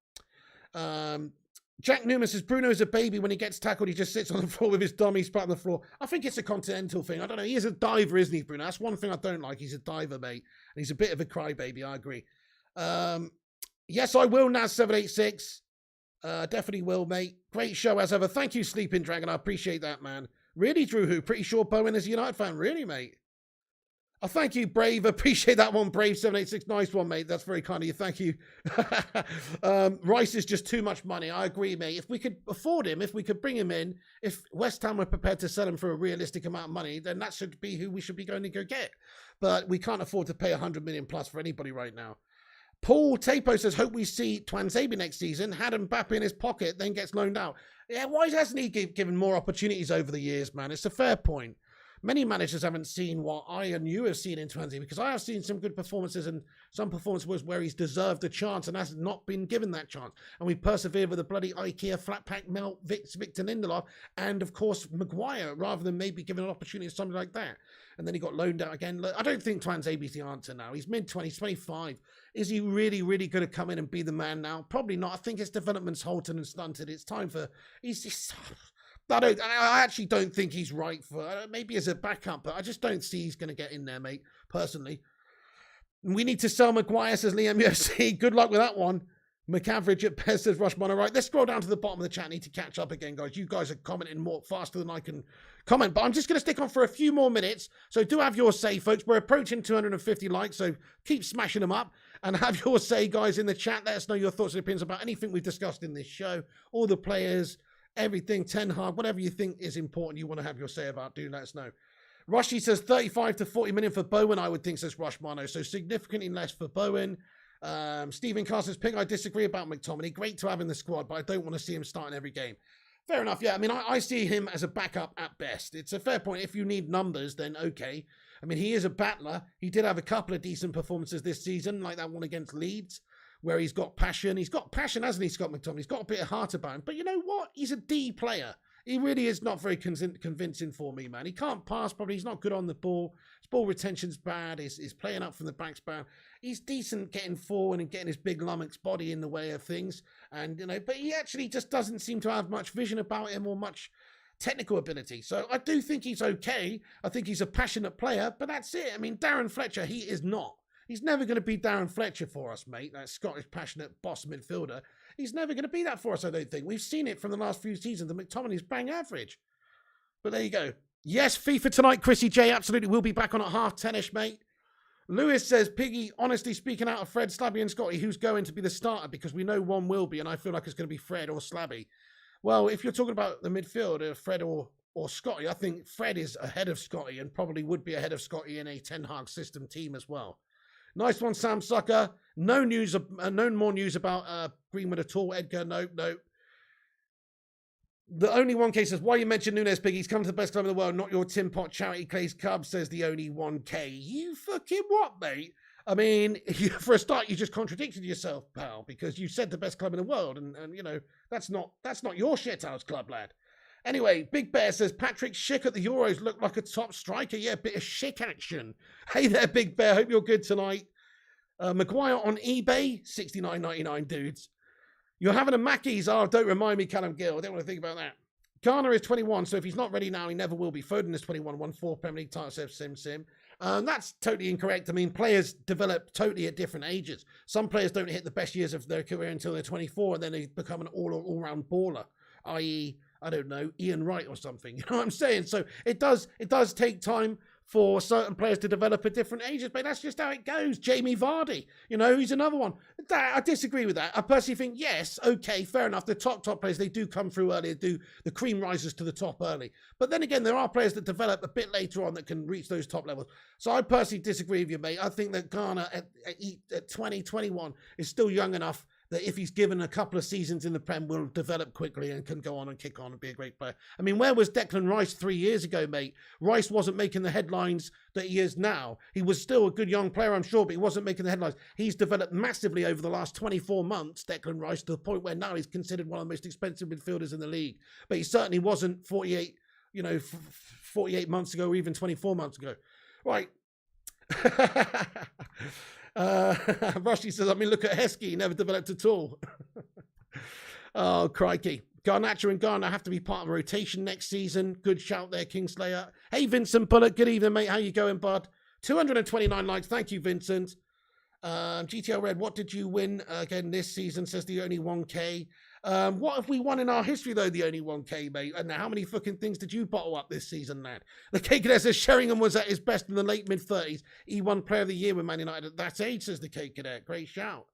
Jack Newman says Bruno's a baby. When he gets tackled, he just sits on the floor with his dummy spat on the floor. I think it's a continental thing. I don't know. He is a diver, isn't he, Bruno? That's one thing I don't like. He's a diver, mate. And he's a bit of a crybaby. I agree. Yes, I will, Naz786. Definitely will, mate. Great show as ever. Thank you, Sleeping Dragon. I appreciate that, man. Really, Drew Who? Pretty sure Bowen is a United fan. Really, mate? Oh, thank you, Brave. Appreciate that one, Brave786. Nice one, mate. That's very kind of you. Thank you. Rice is just too much money. I agree, mate. If we could afford him, if we could bring him in, if West Ham were prepared to sell him for a realistic amount of money, then that should be who we should be going to go get. But we can't afford to pay 100 million plus for anybody right now. Paul Tapo says, hope we see Tuanzebe next season. Had Mbappe in his pocket, then gets loaned out. Yeah, why hasn't he given more opportunities over the years, man? It's a fair point. Many managers haven't seen what I and you have seen in Tuanzebe, because I have seen some good performances, and some performances where he's deserved a chance and has not been given that chance. And we persevered with a bloody IKEA flat pack melt Victor Lindelof and, of course, Maguire, rather than maybe giving an opportunity to something like that. And then he got loaned out again. I don't think Tuanzebe's the answer now. He's mid-20s, 25. Is he really, really going to come in and be the man now? Probably not. I think his development's halted and stunted. It's time for... I actually don't think he's right for, maybe as a backup, but I just don't see he's going to get in there, mate, personally. We need to sell Maguire, says Liam UFC. Good luck with that one. McAverage at best, says Rushman. All right, let's scroll down to the bottom of the chat. I need to catch up again, guys. You guys are commenting more faster than I can comment, but I'm just going to stick on for a few more minutes. So do have your say, folks. We're approaching 250 likes, so keep smashing them up. And have your say, guys, in the chat. Let us know your thoughts and opinions about anything we've discussed in this show, all the players, everything, Ten Hag, whatever you think is important, you want to have your say about, do let us know. Rushy says 35 to 40 million for Bowen, I would think, says Rushmano. So significantly less for Bowen. Stephen Carson's pick, I disagree about McTominay. Great to have in the squad, but I don't want to see him starting every game. Fair enough, yeah. I mean, I see him as a backup at best. It's a fair point. If you need numbers, then okay. I mean, he is a battler. He did have a couple of decent performances this season, like that one against Leeds, where he's got passion. He's got passion, hasn't he, Scott McTominay? He's got a bit of heart about him. But you know what? He's a D player. He really is not very convincing for me, man. He can't pass, probably. He's not good on the ball. His ball retention's bad. He's playing up from the back's bad. He's decent getting forward and getting his big lummox body in the way of things. And, you know, but he actually just doesn't seem to have much vision about him or much technical ability. So I do think he's okay. I think he's a passionate player, but that's it. I mean, Darren Fletcher, he is not. He's never going to be Darren Fletcher for us, mate. That Scottish passionate boss midfielder. He's never going to be that for us, I don't think. We've seen it from the last few seasons. The McTominay's bang average. But there you go. Yes, FIFA tonight, Chrissy J. Absolutely. We'll be back on at 10:30ish, mate. Lewis says, Piggy, honestly speaking out of Fred, Slabby and Scotty, who's going to be the starter? Because we know one will be, and I feel like it's going to be Fred or Slabby. Well, if you're talking about the midfield, Fred or Scotty, I think Fred is ahead of Scotty and probably would be ahead of Scotty in a Ten Hag system team as well. Nice one, Sam Sucker. No more news about Greenwood at all. Edgar, no. The only one case says, why you mentioned Nunez, Piggy? He's come to the best club in the world, not your Tim Pot charity case Cub, says the only 1K. You fucking what, mate? I mean, for a start, you just contradicted yourself, pal, because you said the best club in the world, and you know, that's not your shithouse club, lad. Anyway, Big Bear says, Patrick Schick at the Euros looked like a top striker. Yeah, bit of Schick action. Hey there, Big Bear. Hope you're good tonight. Maguire on eBay, $69.99, dudes. You're having a Mackey's. Oh, don't remind me, Callum Gill. I don't want to think about that. Garner is 21, so if he's not ready now, he never will be. Foden is 21, won 4 Premier League titles, says Sim. That's totally incorrect. I mean, players develop totally at different ages. Some players don't hit the best years of their career until they're 24, and then they become an all-round baller, i.e., I don't know, Ian Wright or something. You know what I'm saying? So it does take time for certain players to develop at different ages, but that's just how it goes. Jamie Vardy, you know, he's another one. I disagree with that. I personally think, yes, okay, fair enough. The top players, they do come through early, the cream rises to the top early. But then again, there are players that develop a bit later on that can reach those top levels. So I personally disagree with you, mate. I think that Garner at 20, 21 is still young enough that if he's given a couple of seasons in the Prem, will develop quickly and can go on and kick on and be a great player. I mean, where was Declan Rice 3 years ago, mate? Rice wasn't making the headlines that he is now. He was still a good young player, I'm sure, but he wasn't making the headlines. He's developed massively over the last 24 months, Declan Rice, to the point where now he's considered one of the most expensive midfielders in the league. But he certainly wasn't 48 months ago or even 24 months ago. Right. Rushy says, I mean, look at Heskey, he never developed at all. Oh, crikey. Garnacho and Garner have to be part of a rotation next season. Good shout there, Kingslayer. Hey, Vincent Bullock. Good evening, mate. How you going, bud? 229 likes. Thank you, Vincent. GTL Red, what did you win again this season? Says the only 1K. What have we won in our history, though? The only 1K, mate. And how many fucking things did you bottle up this season, lad? The Cadet says Sheringham was at his best in the late mid-30s. He won Player of the Year with Man United. That's age, says the Cadet. Great shout.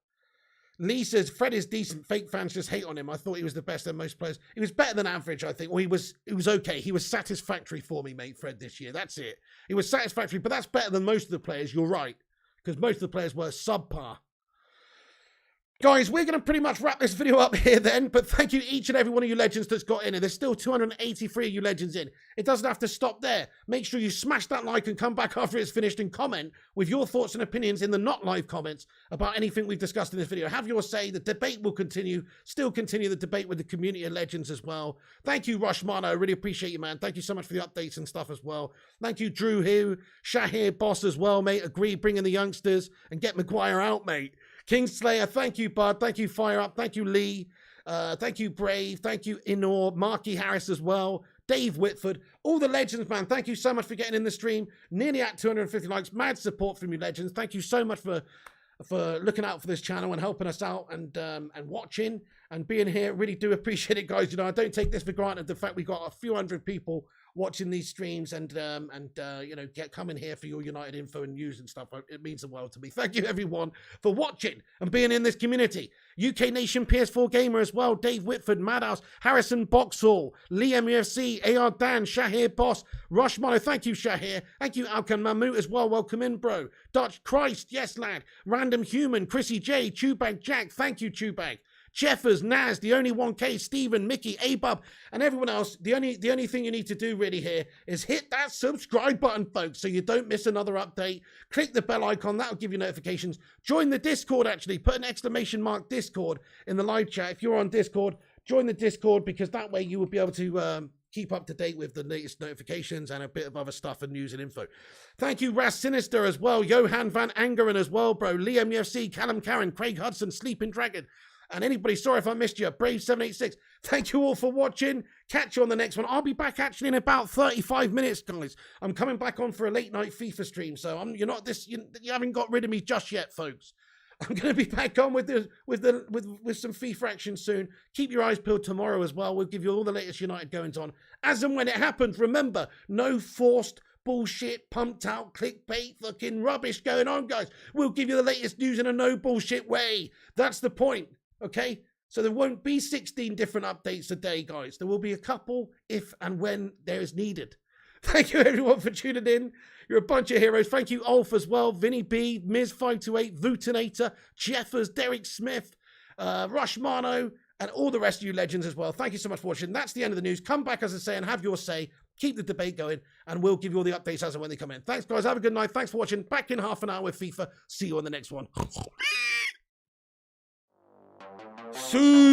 Lee says Fred is decent. Fake fans just hate on him. I thought he was the best of most players. He was better than average, I think. Well, he was okay. He was satisfactory for me, mate, Fred, this year. That's it. He was satisfactory, but that's better than most of the players. You're right. Because most of the players were subpar. Guys, we're going to pretty much wrap this video up here then, but thank you each and every one of you legends that's got in it. There's still 283 of you legends in. It doesn't have to stop there. Make sure you smash that like and come back after it's finished and comment with your thoughts and opinions in the not live comments about anything we've discussed in this video. Have your say. The debate will continue. Still continue the debate with the community of legends as well. Thank you, Rushmano. I really appreciate you, man. Thank you so much for the updates and stuff as well. Thank you, Drew Hugh, Shahir Boss as well, mate. Agree, bring in the youngsters and get Maguire out, mate. Kingslayer, thank you, bud. Thank you, Fire Up. Thank you, Lee. Thank you, Brave. Thank you, Inor. Marky Harris as well. Dave Whitford. All the legends, man. Thank you so much for getting in the stream. Nearly at 250 likes. Mad support from you legends. Thank you so much for looking out for this channel and helping us out and watching and being here. Really do appreciate it, guys. You know, I don't take this for granted. The fact we got a few hundred people watching these streams and you know, coming here for your United info and news and stuff. It means the world to me. Thank you, everyone, for watching and being in this community. UK Nation PS4 Gamer as well. Dave Whitford, Madhouse, Harrison Boxhall, Liam UFC, AR Dan, Shahir Boss, Rush Mono. Thank you, Shahir. Thank you, Alkan Mammut as well. Welcome in, bro. Dutch Christ, yes, lad. Random Human, Chrissy J, Chewbag Jack. Thank you, Chewbag. Jeffers, Naz, the only 1K, Stephen, Mickey, Abub, and everyone else. The only thing you need to do really here is hit that subscribe button, folks, so you don't miss another update. Click the bell icon. That'll give you notifications. Join the Discord, actually. Put an exclamation mark Discord in the live chat. If you're on Discord, join the Discord, because that way you will be able to keep up to date with the latest notifications and a bit of other stuff and news and info. Thank you, Ras Sinister as well. Johan Van Angeren as well, bro. Liam UFC, Callum Karen, Craig Hudson, Sleeping Dragon. And anybody, sorry if I missed you, Brave786, thank you all for watching. Catch you on the next one. I'll be back actually in about 35 minutes, guys. I'm coming back on for a late night FIFA stream, so you haven't got rid of me just yet, folks. I'm going to be back on with some FIFA action soon. Keep your eyes peeled tomorrow as well. We'll give you all the latest United goings on as and when it happens. Remember, no forced bullshit, pumped out, clickbait, fucking rubbish going on, guys. We'll give you the latest news in a no bullshit way. That's the point. Okay, so there won't be 16 different updates a day, guys. There will be a couple if and when there is needed. Thank you, everyone, for tuning in. You're a bunch of heroes. Thank you, Ulf, as well. Vinny B, Miz528, Vutinator, Jeffers, Derek Smith, Rushmano, and all the rest of you legends as well. Thank you so much for watching. That's the end of the news. Come back, as I say, and have your say. Keep the debate going, and we'll give you all the updates as and when they come in. Thanks, guys. Have a good night. Thanks for watching. Back in half an hour with FIFA. See you on the next one. Soon.